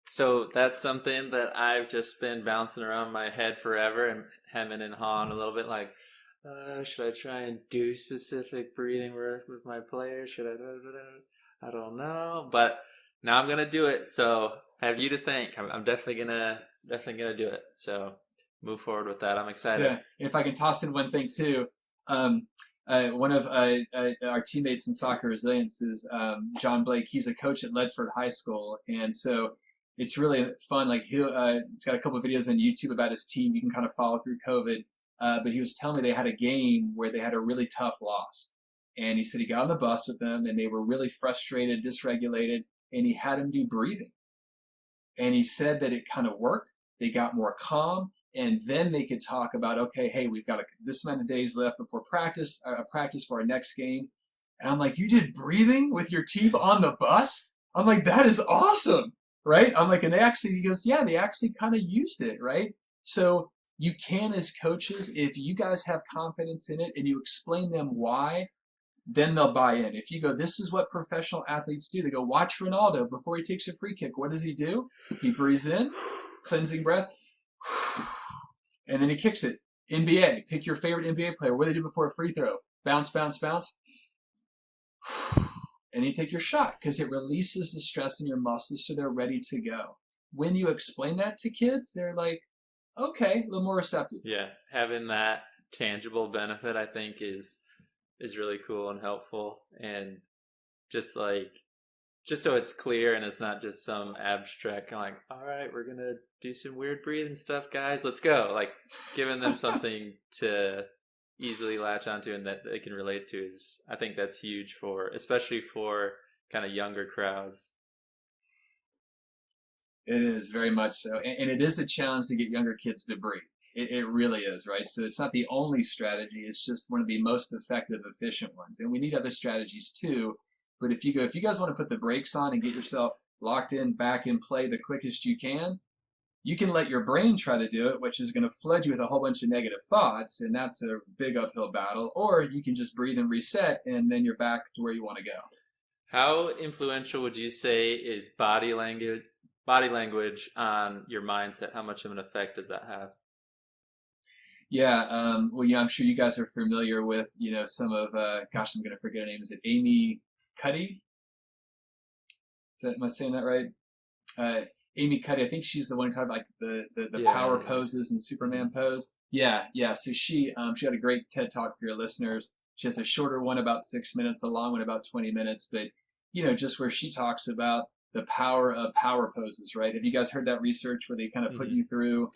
So that's something that I've just been bouncing around my head forever and hemming and hawing a little bit, like, should I try and do specific breathing work with my players? Should I don't know, but now I'm gonna do it. So have you to thank. I'm definitely gonna do it. So move forward with that. I'm excited. Yeah. If I can toss in one thing too, one of our teammates in Soccer Resilience is John Blake. He's a coach at Ledford High School, and so it's really fun. Like he's got a couple of videos on YouTube about his team. You can kind of follow through COVID. But he was telling me they had a game where they had a really tough loss. And he said he got on the bus with them and they were really frustrated, dysregulated, and he had them do breathing. And he said that it kind of worked. They got more calm, and then they could talk about, okay, hey, we've got this amount of days left before practice for our next game. And I'm like, you did breathing with your team on the bus? I'm like, that is awesome, right? I'm like, and he goes, yeah, they actually kind of used it, right? So you can, as coaches, if you guys have confidence in it and you explain them why, then they'll buy in. If you go, this is what professional athletes do. They go, watch Ronaldo before he takes a free kick. What does he do? He breathes in, cleansing breath, and then he kicks it. NBA, pick your favorite NBA player. What do they do before a free throw? Bounce, bounce, bounce. And you take your shot because it releases the stress in your muscles so they're ready to go. When you explain that to kids, they're like, okay, a little more receptive. Yeah, having that tangible benefit, I think, is really cool and helpful, and just so it's clear and it's not just some abstract kind of like, all right, we're gonna do some weird breathing stuff, guys, let's go. Like giving them something to easily latch onto and that they can relate to is, I think that's huge especially for kind of younger crowds. It is very much so, and it is a challenge to get younger kids to breathe. It really is, right? So it's not the only strategy. It's just one of the most effective, efficient ones. And we need other strategies too. But if you guys want to put the brakes on and get yourself locked in, back in play the quickest you can let your brain try to do it, which is going to flood you with a whole bunch of negative thoughts, and that's a big uphill battle. Or you can just breathe and reset, and then you're back to where you want to go. How influential would you say is body language on your mindset? How much of an effect does that have? Yeah, well, I'm sure you guys are familiar with, some of, gosh, I'm going to forget her name. Is it Amy Cuddy? Am I saying that right? Uh, Amy Cuddy, I think she's the one who talked about like the power Yeah. poses and Superman pose. Yeah, yeah. So she had a great TED talk for your listeners. She has a shorter one about 6 minutes, a long one about 20 minutes, but just where she talks about the power of power poses, right? Have you guys heard that research where they kind of put Hmm. you through,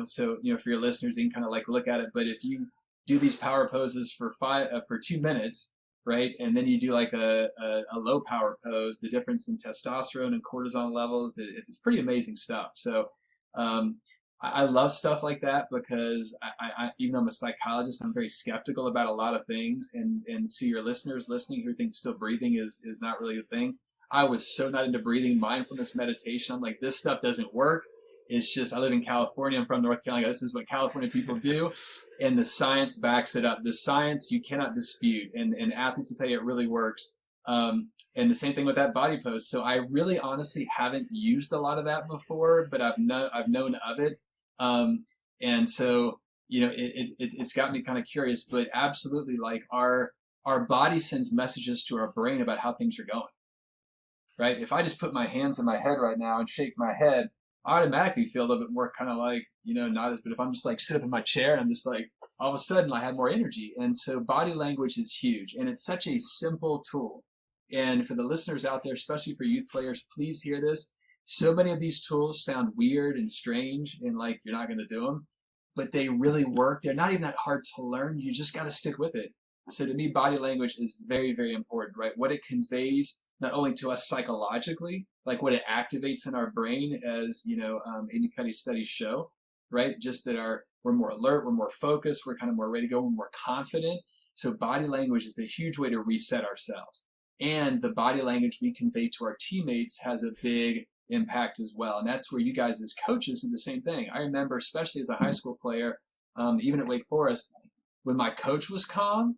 so for your listeners, they can kind of like look at it. But if you do these power poses for 2 minutes, right? And then you do like a low power pose, the difference in testosterone and cortisol levels, it's pretty amazing stuff. So um, I love stuff like that because even though I'm a psychologist, I'm very skeptical about a lot of things. And to your listeners listening who think still breathing is not really a thing, I was so not into breathing, mindfulness, meditation. I'm like, this stuff doesn't work. It's just, I live in California. I'm from North Carolina. This is what California people do. And the science backs it up. The science you cannot dispute. And athletes will tell you it really works. And the same thing with that body pose. So I really honestly haven't used a lot of that before, but I've known of it. Um, and so, it's got me kind of curious, but absolutely like our body sends messages to our brain about how things are going, right? If I just put my hands on my head right now and shake my head, I automatically feel a little bit more kind of like, not as, but if I'm just like sit up in my chair and I'm just like, all of a sudden I have more energy. And so body language is huge and it's such a simple tool. And for the listeners out there, especially for youth players, please hear this. So many of these tools sound weird and strange and like you're not going to do them, but they really work. They're not even that hard to learn. You just got to stick with it. So to me, body language is very, very important, right? What it conveys not only to us psychologically, like what it activates in our brain, as Amy Cuddy's studies show, right? Just that we're more alert, we're more focused, we're kind of more ready to go, we're more confident. So body language is a huge way to reset ourselves. And the body language we convey to our teammates has a big impact as well. And that's where you guys as coaches do the same thing. I remember, especially as a high school player, even at Wake Forest, when my coach was calm,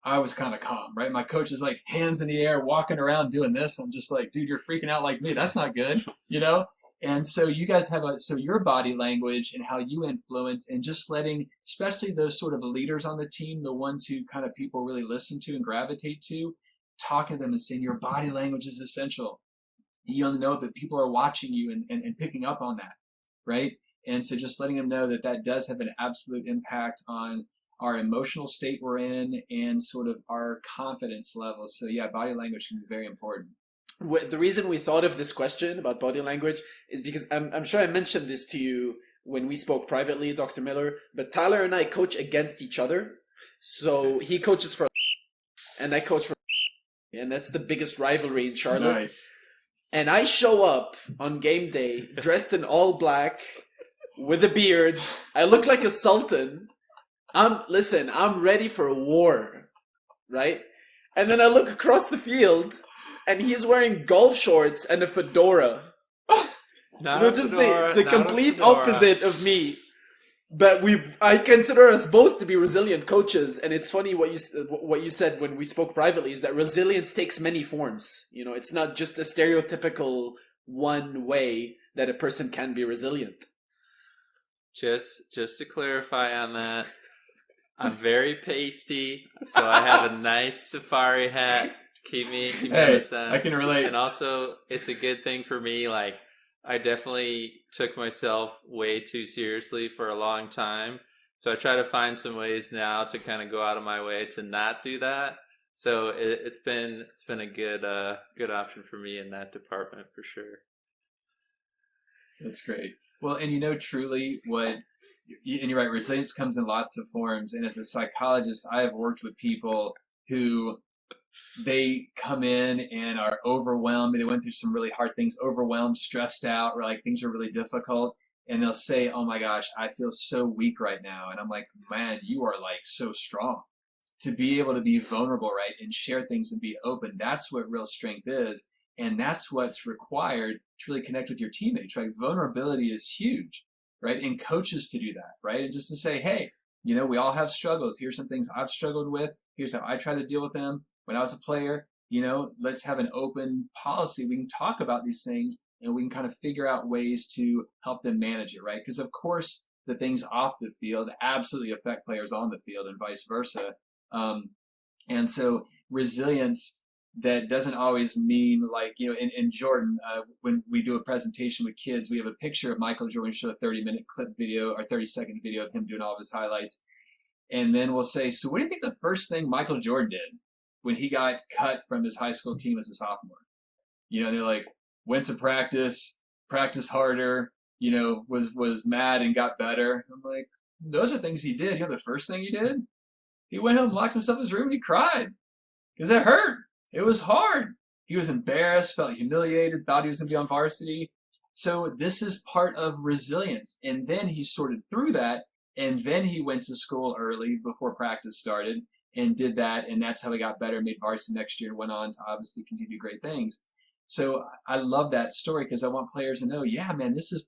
I was kind of calm, right? My coach is like hands in the air, walking around doing this. I'm just like, dude, you're freaking out like me. That's not good, you know? And so you guys so your body language and how you influence and just letting, especially those sort of leaders on the team, the ones who kind of people really listen to and gravitate to, talking to them and saying your body language is essential. You don't know, but people are watching you and picking up on that, right? And so just letting them know that that does have an absolute impact on our emotional state we're in and sort of our confidence levels. So yeah, body language can be very important. The reason we thought of this question about body language is because I'm sure I mentioned this to you when we spoke privately, Dr. Miller, but Tyler and I coach against each other. So he coaches for and I coach for, and that's the biggest rivalry in Charlotte. Nice. And I show up on game day dressed in all black with a beard. I look like a sultan. I'm ready for a war, right? And then I look across the field and he's wearing golf shorts and a fedora. Just the complete opposite of me. But I consider us both to be resilient coaches, and it's funny what you said when we spoke privately is that resilience takes many forms. It's not just a stereotypical one way that a person can be resilient. Just to clarify on that, I'm very pasty, so I have a nice safari hat to keep me out of the sun. I can relate. And also, it's a good thing for me. Like, I definitely took myself way too seriously for a long time. So I try to find some ways now to kind of go out of my way to not do that. So it's been a good option for me in that department for sure. That's great. Well, and truly and you're right, resilience comes in lots of forms. And as a psychologist, I have worked with people who they come in and are overwhelmed. They went through some really hard things, overwhelmed, stressed out, or like things are really difficult. and they'll say, "Oh my gosh, I feel so weak right now," and I'm like, "Man, you are like so strong." To be able to be vulnerable, right, and share things and be open, that's what real strength is. And that's what's required to really connect with your teammates, right? Vulnerability is huge, right? And coaches to do that, right? And just to say, hey, we all have struggles. Here's some things I've struggled with. Here's how I try to deal with them. When I was a player, let's have an open policy. We can talk about these things and we can kind of figure out ways to help them manage it, right? Because of course, the things off the field absolutely affect players on the field and vice versa. Um, and so resilience, that doesn't always mean like, in Jordan, when we do a presentation with kids, we have a picture of Michael Jordan, show a 30-minute clip video or 30-second video of him doing all of his highlights. And then we'll say, so what do you think the first thing Michael Jordan did when he got cut from his high school team as a sophomore? They're like, went to practice, practiced harder, was mad and got better. I'm like, those are things he did. The first thing he did? He went home, locked himself in his room, and he cried because it hurt. It was hard. He was embarrassed, felt humiliated, thought he was going to be on varsity. So this is part of resilience. And then he sorted through that, and then he went to school early before practice started and did that, and that's how he got better, made varsity next year, and went on to obviously continue great things. So I love that story because I want players to know, yeah, man, this is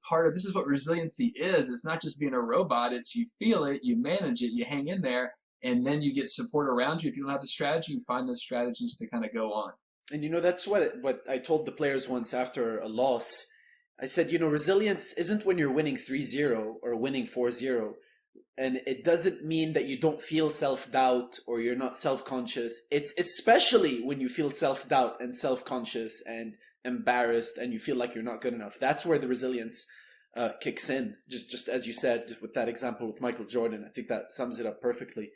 what resiliency is. It's not just being a robot. It's you feel it, you manage it, you hang in there, and then you get support around you. If you don't have a strategy, you find those strategies to kind of go on. And that's what I told the players once after a loss. I said, resilience isn't when you're winning 3-0 or winning 4-0. And it doesn't mean that you don't feel self-doubt or you're not self-conscious. It's especially when you feel self-doubt and self-conscious and embarrassed and you feel like you're not good enough. That's where the resilience kicks in. Just as you said with that example with Michael Jordan, I think that sums it up perfectly.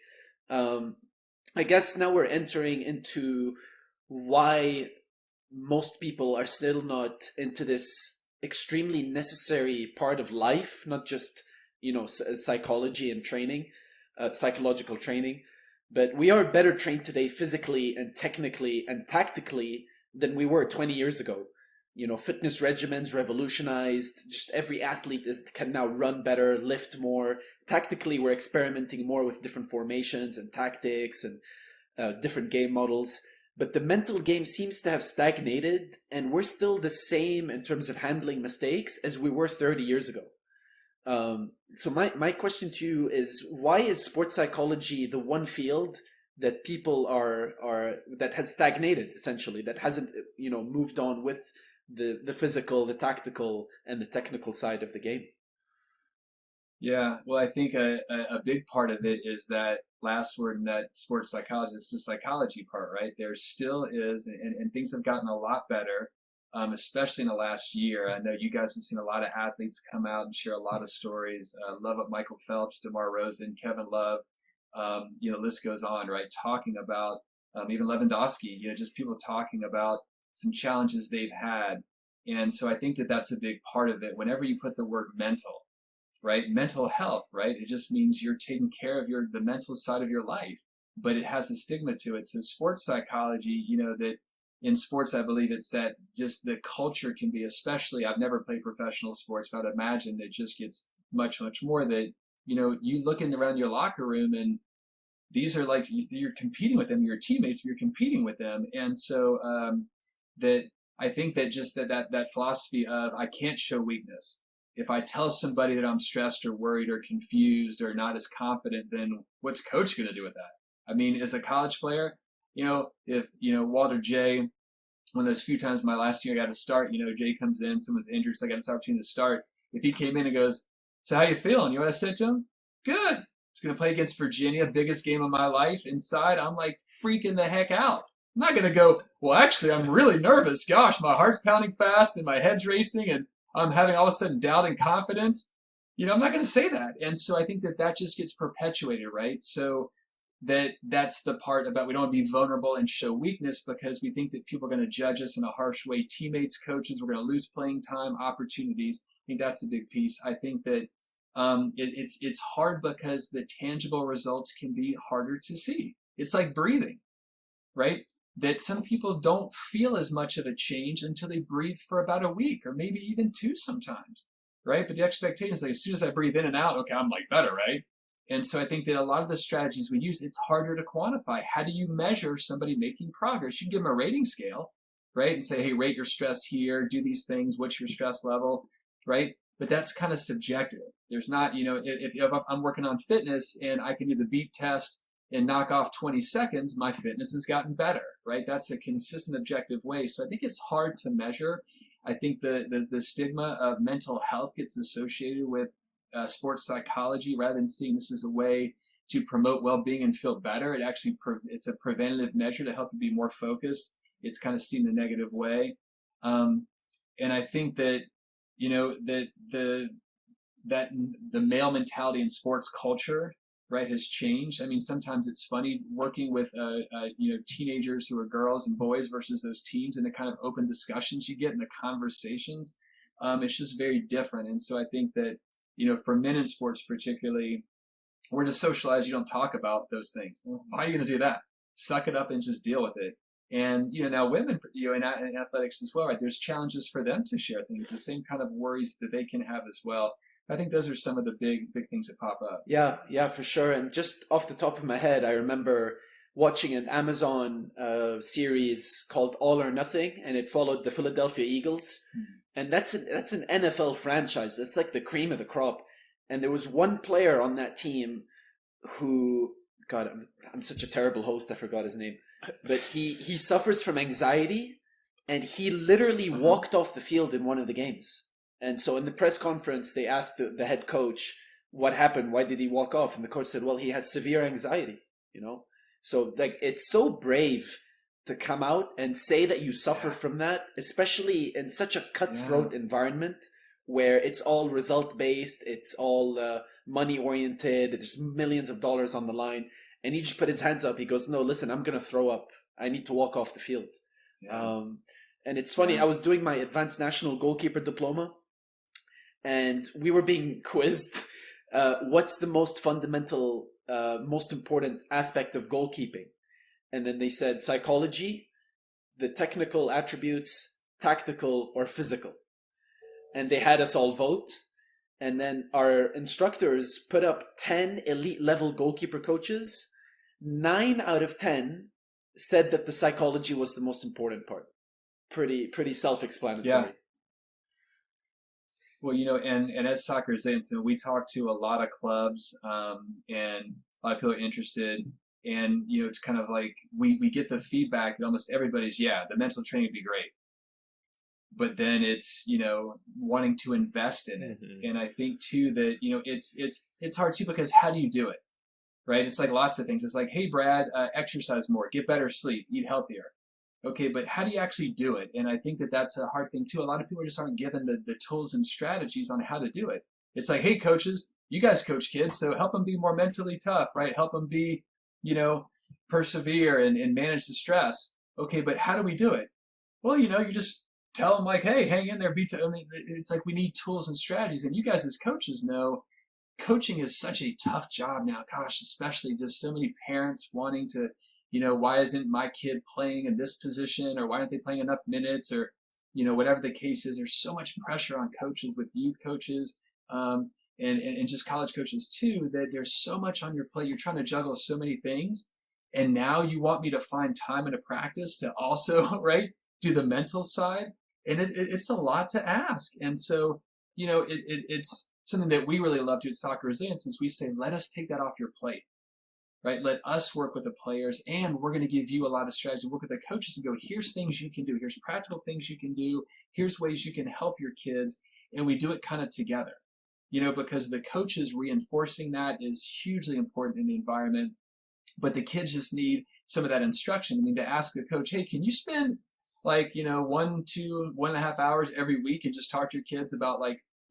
I guess now we're entering into why most people are still not into this extremely necessary part of life, not just psychology and training, psychological training, but we are better trained today physically and technically and tactically than we were 20 years ago. Fitness regimens revolutionized. Just every athlete can now run better, lift more. Tactically, we're experimenting more with different formations and tactics and different game models. But the mental game seems to have stagnated, and we're still the same in terms of handling mistakes as we were 30 years ago. So my question to you is, why is sports psychology the one field that people that has stagnated, essentially, that hasn't moved on with the physical, the tactical, and the technical side of the game? Yeah, well, I think a big part of it is that last word in that sports psychologist, the psychology part, right? There still is, and things have gotten a lot better, especially in the last year. I know you guys have seen a lot of athletes come out and share a lot of stories. Love up Michael Phelps, DeMar Rosen, Kevin Love, list goes on, right? Talking about even Lewandowski, just people talking about some challenges they've had. And so I think that that's a big part of it. Whenever you put the word mental, right? Mental health, right? It just means you're taking care of the mental side of your life, but it has a stigma to it. So sports psychology, that in sports, I believe it's that just the culture can be, especially, I've never played professional sports, but I'd imagine it just gets much, much more that, you look in around your locker room and these are like, you're competing with them, your teammates, but you're competing with them. And so that I think that just that philosophy of I can't show weakness. If I tell somebody that I'm stressed or worried or confused or not as confident, then what's coach going to do with that? I mean, as a college player, if, Walter J, one of those few times in my last year I got to start, Jay comes in, someone's injured, so I got this opportunity to start. If he came in and goes, so how you feeling? You know what I said to him? Good. I was going to play against Virginia, biggest game of my life. Inside, I'm like freaking the heck out. I'm not going to go, well, actually, I'm really nervous. Gosh, my heart's pounding fast and my head's racing and I'm having all of a sudden doubt and confidence. I'm not going to say that. And so I think that just gets perpetuated, right? So that's the part about we don't want to be vulnerable and show weakness because we think that people are going to judge us in a harsh way. Teammates, coaches, we're going to lose playing time, opportunities. I think that's a big piece. I think that it's hard because the tangible results can be harder to see. It's like breathing, right? That some people don't feel as much of a change until they breathe for about a week or maybe even two sometimes. right? But the expectation is like as soon as I breathe in and out, okay, I'm like better, right? And so I think that a lot of the strategies we use, it's harder to quantify. How do you measure somebody making progress? You give them a rating scale, right? And say, hey, rate your stress here, do these things, what's your stress level, right? But that's kind of subjective. There's not, if I'm working on fitness and I can do the beep test and knock off 20 seconds, my fitness has gotten better, right? That's a consistent objective way. So I think it's hard to measure. I think the stigma of mental health gets associated with sports psychology rather than seeing this as a way to promote well-being and feel better. It's a preventative measure to help you be more focused. It's kind of seen the negative way. And I think that, that the male mentality in sports culture, right, has changed. I mean, sometimes it's funny working with teenagers who are girls and boys versus those teams, and the kind of open discussions you get and the conversations. It's just very different. And so I think that for men in sports particularly, we're just socialized. You don't talk about those things. Why are you going to do that? Suck it up and just deal with it. And now women, in athletics as well, right? There's challenges for them to share things, the same kind of worries that they can have as well. I think those are some of the big things that pop up. Yeah, for sure. And just off the top of my head, I remember watching an Amazon series called All or Nothing, and it followed the Philadelphia Eagles. And that's an NFL franchise. That's like the cream of the crop. And there was one player on that team who, God, I'm such a terrible host. I forgot his name. But he suffers from anxiety, and he literally walked off the field in one of the games. And so in the press conference, they asked the head coach, what happened? Why did he walk off? And the coach said, well, he has severe anxiety, So like, it's so brave to come out and say that you suffer from that, especially in such a cutthroat environment where it's all result-based, it's all money-oriented, there's millions of dollars on the line. And he just put his hands up. He goes, no, listen, I'm going to throw up. I need to walk off the field. Yeah. And it's funny, I was doing my advanced national goalkeeper diploma, and we were being quizzed. What's the most fundamental, most important aspect of goalkeeping? And then they said psychology, the technical attributes, tactical, or physical. And they had us all vote. And then our instructors put up 10 elite level goalkeeper coaches. 9 out of 10 said that the psychology was the most important part. Pretty self-explanatory. Yeah. Well, and as soccer is saying, so we talk to a lot of clubs, and a lot of people are interested. And, it's kind of like we get the feedback that almost everybody's, the mental training would be great. But then it's, wanting to invest in it. Mm-hmm. And I think too that, it's hard too, because how do you do it? Right? It's like lots of things. It's like, hey, Brad, exercise more, get better sleep, eat healthier. Okay, but how do you actually do it? And I think that that's a hard thing too. A lot of people just aren't given the tools and strategies on how to do it. It's like, hey, coaches, you guys coach kids, so help them be more mentally tough, right? Help them be, persevere and manage the stress. Okay, but how do we do it? Well, you just tell them like, hey, hang in there. It's like we need tools and strategies. And you guys as coaches know coaching is such a tough job now. Gosh, especially just so many parents wanting to, why isn't my kid playing in this position, or why aren't they playing enough minutes, or, whatever the case is. There's so much pressure on coaches with youth coaches and just college coaches too, that there's so much on your plate. You're trying to juggle so many things. And now you want me to find time in a practice to also, right, do the mental side. And it's a lot to ask. And so, it's something that we really love to at Soccer Resilience, since we say, let us take that off your plate, right? Let us work with the players, and we're going to give you a lot of strategy. Work with the coaches and go, here's things you can do. Here's practical things you can do. Here's ways you can help your kids. And we do it kind of together, because the coaches reinforcing that is hugely important in the environment. But the kids just need some of that instruction. I mean, to ask the coach, hey, can you spend 1.5 hours every week and just talk to your kids about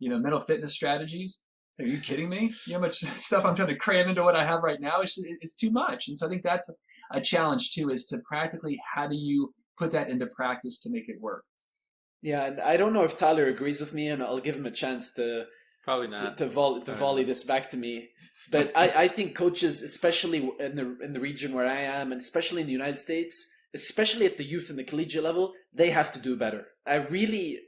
mental fitness strategies? Are you kidding me? You know how much stuff I'm trying to cram into what I have right now? It's too much. And so I think that's a challenge too, is to practically, how do you put that into practice to make it work? Yeah, and I don't know if Tyler agrees with me, and I'll give him a chance to probably not to volley this back to me. But I think coaches, especially in the region where I am, and especially in the United States, especially at the youth and the collegiate level, they have to do better. I really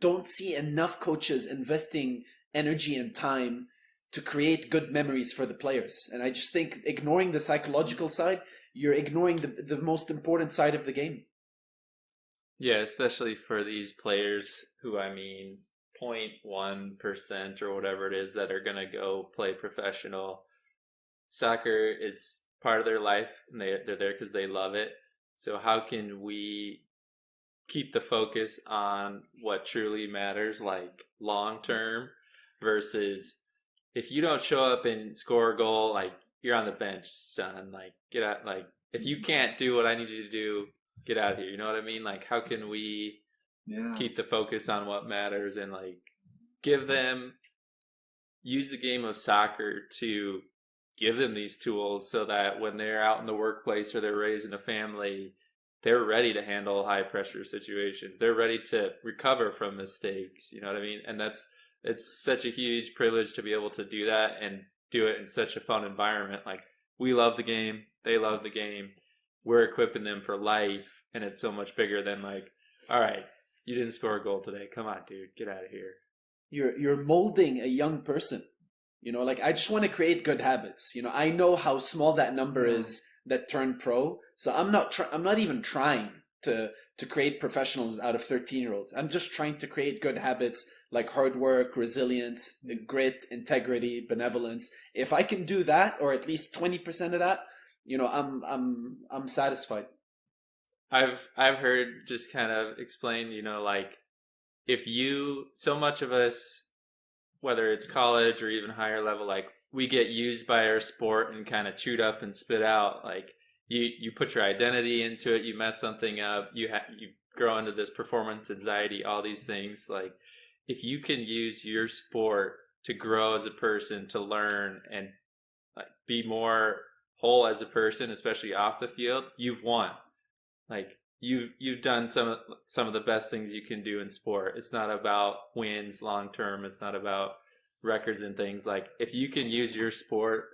don't see enough coaches investing energy and time to create good memories for the players. And I just think ignoring the psychological side, you're ignoring the most important side of the game. Yeah, especially for these players who, I mean, 0.1% or whatever it is that are going to go play professional. Soccer is part of their life, and they're there because they love it. So how can we keep the focus on what truly matters, like long term, versus if you don't show up and score a goal, like you're on the bench, son. Like get out. Like if you can't do what I need you to do, get out of here. You know what I mean? Like how can we Yeah. keep the focus on what matters and like give them use the game of soccer to give them these tools so that when they're out in the workplace or they're raising a family, they're ready to handle high pressure situations. They're ready to recover from mistakes. You know what I mean? And it's such a huge privilege to be able to do that and do it in such a fun environment. Like we love the game, they love the game. We're equipping them for life, and it's so much bigger than like, all right, you didn't score a goal today. Come on, dude, get out of here. You're molding a young person. Like I just want to create good habits. I know how small that number Yeah. is that turn pro. So I'm not even trying to create professionals out of 13-year-olds. I'm just trying to create good habits like hard work, resilience, grit, integrity, benevolence. If I can do that, or at least 20% of that, I'm satisfied. I've heard just kind of explain, like if you so much of us, whether it's college or even higher level, like we get used by our sport and kind of chewed up and spit out. Like you put your identity into it, you mess something up, you grow into this performance anxiety, all these things. Like if you can use your sport to grow as a person, to learn and like be more whole as a person, especially off the field, you've won. Like you've done some of the best things you can do in sport. It's not about wins long term. It's not about records and things. Like if you can use your sport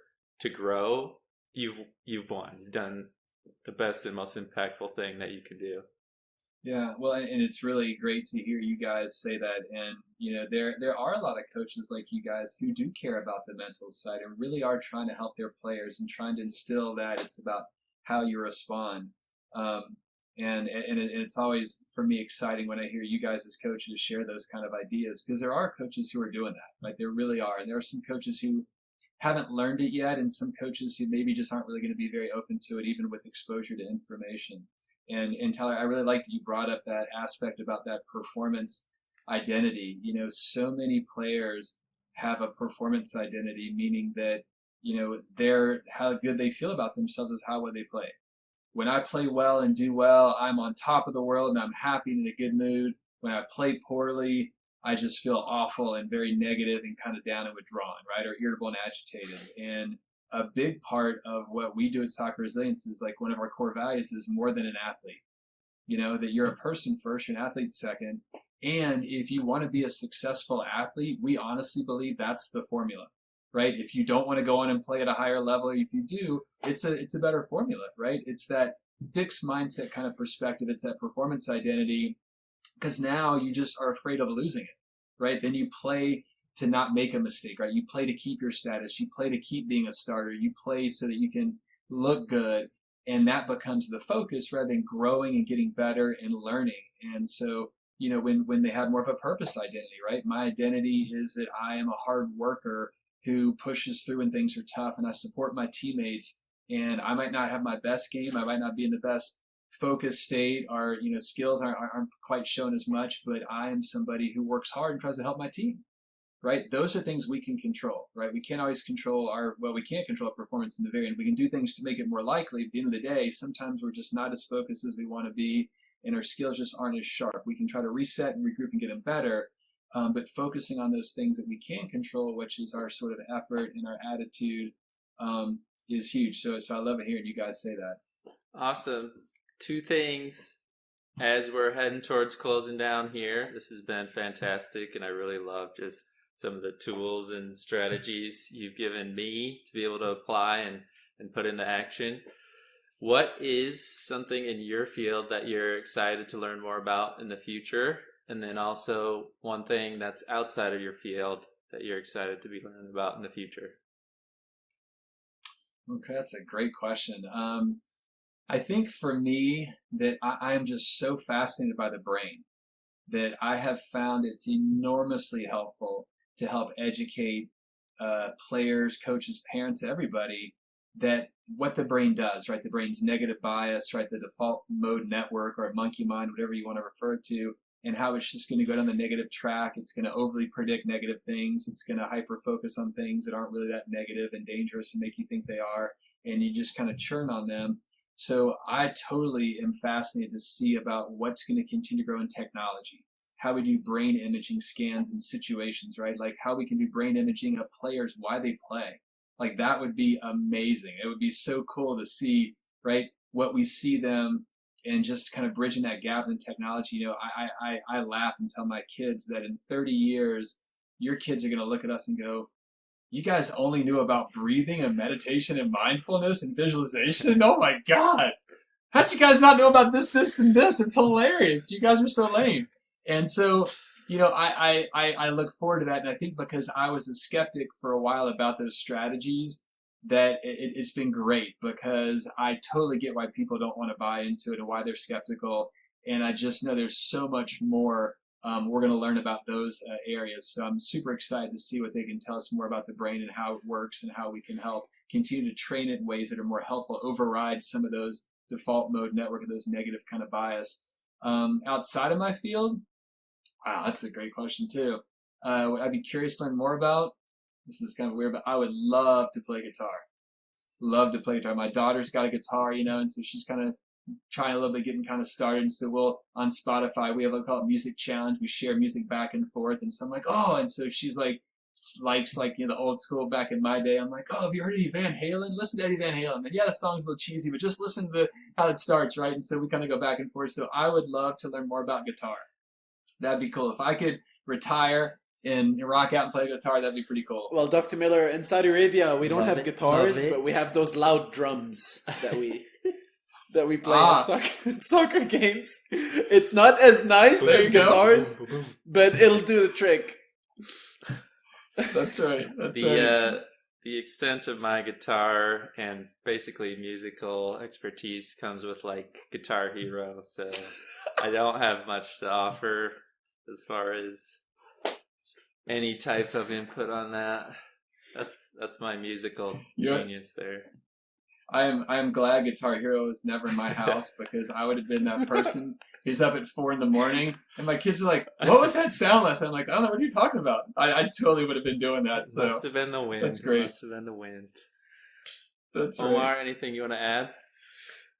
to grow, you've won. You've done the best and most impactful thing that you can do. Yeah, well, and it's really great to hear you guys say that. And there are a lot of coaches like you guys who do care about the mental side and really are trying to help their players and trying to instill that it's about how you respond. Um, and it's always for me exciting when I hear you guys as coaches share those kind of ideas, because there are coaches who are doing that, right? There really are, and there are some coaches who haven't learned it yet, and some coaches who maybe just aren't really going to be very open to it, even with exposure to information. And Tyler, I really liked that you brought up that aspect about that performance identity. So many players have a performance identity, meaning that they're how good they feel about themselves is how well they play. When I play well and do well, I'm on top of the world and I'm happy and in a good mood. When I play poorly, I just feel awful and very negative and kind of down and withdrawn, right? Or irritable and agitated. And a big part of what we do at Soccer Resilience is like one of our core values is more than an athlete. That you're a person first, you're an athlete second. And if you want to be a successful athlete, we honestly believe that's the formula, right? If you don't want to go on and play at a higher level, or if you do, it's a better formula, right? It's that fixed mindset kind of perspective. It's that performance identity, because now you just are afraid of losing it, right? Then you play to not make a mistake, right? You play to keep your status. You play to keep being a starter. You play so that you can look good, and that becomes the focus rather than growing and getting better and learning. And so, when they have more of a purpose identity, right? My identity is that I am a hard worker who pushes through when things are tough, and I support my teammates. And I might not have my best game. I might not be in the best focus state. Our skills aren't quite shown as much, but I am somebody who works hard and tries to help my team, right? Those are things we can control, right? We can't always control we can't control our performance in the very end. We can do things to make it more likely. At the end of the day, sometimes we're just not as focused as we want to be, and our skills just aren't as sharp. We can try to reset and regroup and get them better, but focusing on those things that we can control, which is our sort of effort and our attitude, is huge. So I love it hearing you guys say that. Awesome. Two things as we're heading towards closing down here. This has been fantastic, and I really love just some of the tools and strategies you've given me to be able to apply and put into action. What is something in your field that you're excited to learn more about in the future? and then also one thing that's outside of your field that you're excited to be learning about in the future? Okay, that's a great question. I think for me that I'm just so fascinated by the brain that I have found it's enormously helpful to help educate players, coaches, parents, everybody that what the brain does, right? The brain's negative bias, right? The default mode network or monkey mind, whatever you want to refer to, and how it's just going to go down the negative track. It's going to overly predict negative things. It's going to hyper focus on things that aren't really that negative and dangerous and make you think they are. And you just kind of churn on them. So I totally am fascinated to see about what's going to continue to grow in technology, how we do brain imaging scans in situations, right? Like how we can do brain imaging of players, why they play. Like that would be amazing. It would be so cool to see, right, what we see them and just kind of bridging that gap in technology. You know, I laugh and tell my kids that in 30 years, your kids are going to look at us and go, you guys only knew about breathing and meditation and mindfulness and visualization? Oh my God. How'd you guys not know about this, this, and this? It's hilarious. You guys are so lame. And so, you know, I look forward to that. And I think because I was a skeptic for a while about those strategies, that it's been great because I totally get why people don't want to buy into it and why they're skeptical. And I just know there's so much more we're going to learn about those areas. So I'm super excited to see what they can tell us more about the brain and how it works and how we can help continue to train it in ways that are more helpful, override some of those default mode network of those negative kind of bias. Outside of my field, wow, that's a great question too. What I'd be curious to learn more about, this is kind of weird, but I would love to play guitar. Love to play guitar. My daughter's got a guitar, you know, and so she's kind of trying a little bit, getting kind of started. And so we'll, on Spotify, we have what we call it Music Challenge. We share music back and forth. And so I'm like, oh, and so she's like, likes like, you know, the old school back in my day. I'm like, oh, have you heard Eddie Van Halen? Listen to Eddie Van Halen. And yeah, the song's a little cheesy, but just listen to how it starts, right? And so we kind of go back and forth. So I would love to learn more about guitar. That'd be cool. If I could retire and rock out and play guitar, that'd be pretty cool. Well, Dr. Miller, in Saudi Arabia, we don't Love have it, guitars, love it. but we have those loud drums that we play on soccer games. It's not as nice There as you go. guitars, but it'll do the trick. That's right. That's right. The extent of my guitar and basically musical expertise comes with like Guitar Hero, so I don't have much to offer as far as any type of input on that. That's my musical genius there. I am glad Guitar Hero was never in my house because I would have been that person who's up at 4 a.m. and my kids are like, "What was that sound last?" I'm like, "I don't know. What are you talking about?" I totally would have been doing that. So must have been the wind. That's great. Must have been the wind. That's right. Omar, anything you want to add?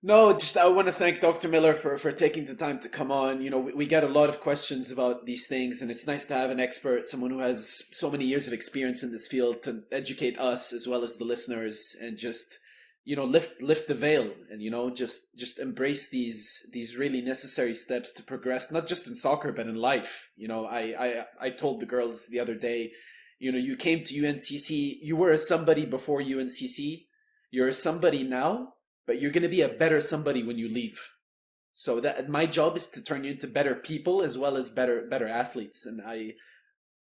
No, just I want to thank Dr. Miller for taking the time to come on. You know, we get a lot of questions about these things, and it's nice to have an expert, someone who has so many years of experience in this field to educate us as well as the listeners and just, you know, lift the veil and, you know, just embrace these really necessary steps to progress, not just in soccer, but in life. You know, I told the girls the other day, you know, you came to UNCC, you were a somebody before UNCC, you're a somebody now, but you're going to be a better somebody when you leave. So that my job is to turn you into better people as well as better athletes. And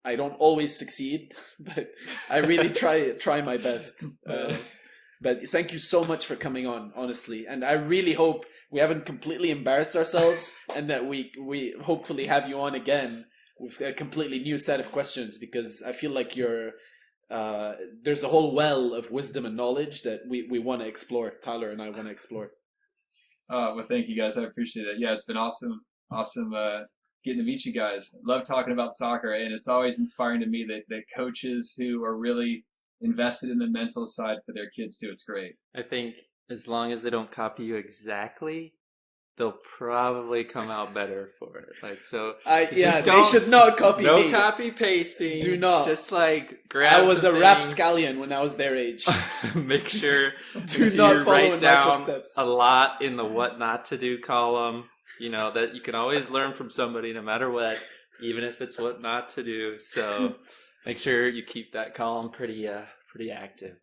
I don't always succeed, but I really try my best. But thank you so much for coming on, honestly. And I really hope we haven't completely embarrassed ourselves and that we hopefully have you on again with a completely new set of questions, because I feel like there's a whole well of wisdom and knowledge that we want to explore. Tyler and I want to explore. Well, thank you guys. I appreciate it. Yeah, it's been awesome getting to meet you guys. Love talking about soccer, and it's always inspiring to me that coaches who are really invested in the mental side for their kids too. It's great. I think as long as they don't copy you exactly, they'll probably come out better for it. Like so yeah, they should not copy me. No copy pasting. Do not. Just like grab. I was a things. rapscallion when I was their age. Make sure do not follow write in down my footsteps. a lot in the what not to do column. You know that you can always learn from somebody no matter what, even if it's what not to do. So make sure you keep that column pretty active.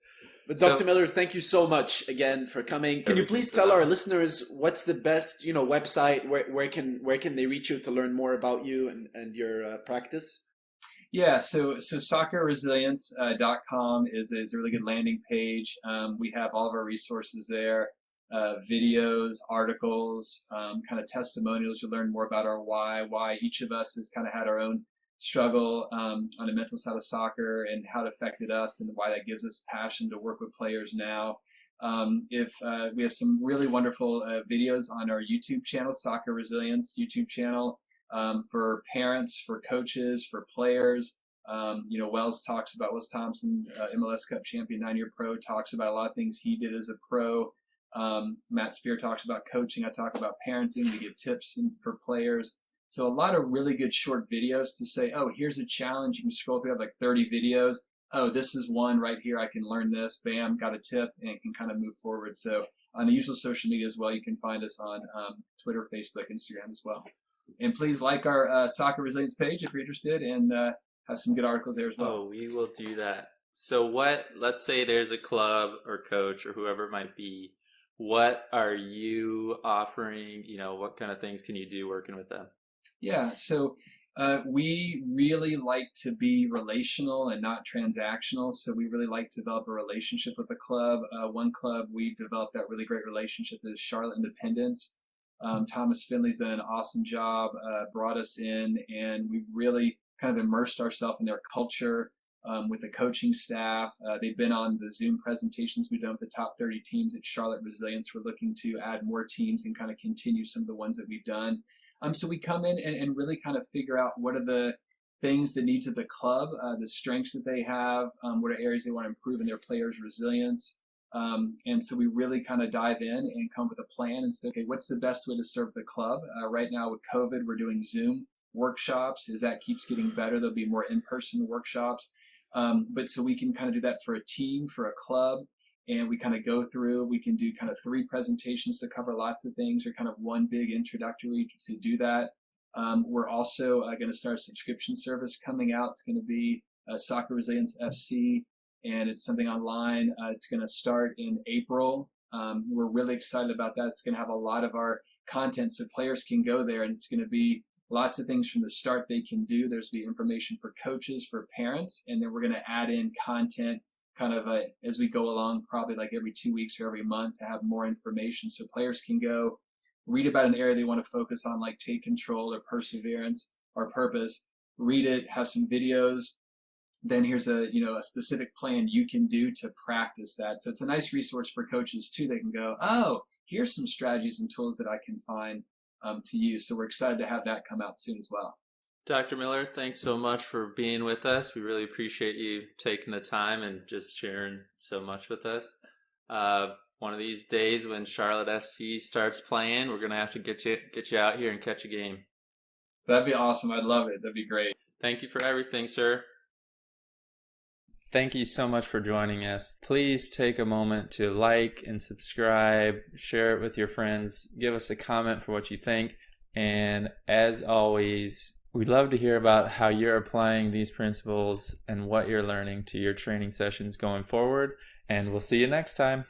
But So, Dr. Miller, thank you so much again for coming. Can you please tell our listeners what's the best, website where can they reach you to learn more about you and your practice? Yeah, so soccerresilience.com is a really good landing page. We have all of our resources there, videos, articles, kind of testimonials. You'll learn more about our why each of us has kind of had our own struggle on the mental side of soccer and how it affected us and why that gives us passion to work with players now. If we have some really wonderful videos on our YouTube channel, Soccer Resilience YouTube channel, for parents, for coaches, for players. Wells Thompson, MLS Cup champion, 9-year pro, talks about a lot of things he did as a pro. Matt Spear talks about coaching. I talk about parenting. We give tips for players. So a lot of really good short videos to say, oh, here's a challenge. You can scroll through, have like 30 videos. Oh, this is one right here. I can learn this. Bam, got a tip, and can kind of move forward. So on the usual social media as well, you can find us on Twitter, Facebook, Instagram as well. And please like our Soccer Resilience page if you're interested, and have some good articles there as well. Oh, we will do that. So let's say there's a club or coach or whoever it might be. What are you offering? What kind of things can you do working with them? Yeah, so we really like to be relational and not transactional. So we really like to develop a relationship with the club. One club we developed that really great relationship is Charlotte Independence. Thomas Finley's done an awesome job, brought us in, and we've really kind of immersed ourselves in their culture with the coaching staff. They've been on the Zoom presentations we've done with the top 30 teams at Charlotte Resilience. We're looking to add more teams and kind of continue some of the ones that we've done. So we come in and really kind of figure out what are the things, the needs of the club, the strengths that they have, what are areas they want to improve in their players' resilience. And so we really kind of dive in and come up with a plan and say, okay, what's the best way to serve the club? Right now with COVID, we're doing Zoom workshops. As that keeps getting better, there'll be more in-person workshops. But so we can kind of do that for a team, for a club, and we kind of go through, we can do kind of 3 presentations to cover lots of things, or kind of one big introductory to do that. We're also going to start a subscription service coming out. It's going to be Soccer Resilience FC, and it's something online. It's going to start in April. We're really excited about that. It's going to have a lot of our content so players can go there, and it's going to be lots of things from the start they can do. There's going to be information for coaches, for parents, and then we're going to add in content kind of as we go along, probably like every 2 weeks or every month, to have more information so players can go read about an area they want to focus on, like take control or perseverance or purpose, read it, have some videos. Then here's a specific plan you can do to practice that. So it's a nice resource for coaches too. They can go, oh, here's some strategies and tools that I can find to use. So we're excited to have that come out soon as well. Dr. Miller, thanks so much for being with us. We really appreciate you taking the time and just sharing so much with us. One of these days when Charlotte FC starts playing, we're going to have to get you out here and catch a game. That'd be awesome. I'd love it. That'd be great. Thank you for everything, sir. Thank you so much for joining us. Please take a moment to like and subscribe, share it with your friends, give us a comment for what you think. And as always, we'd love to hear about how you're applying these principles and what you're learning to your training sessions going forward. And we'll see you next time.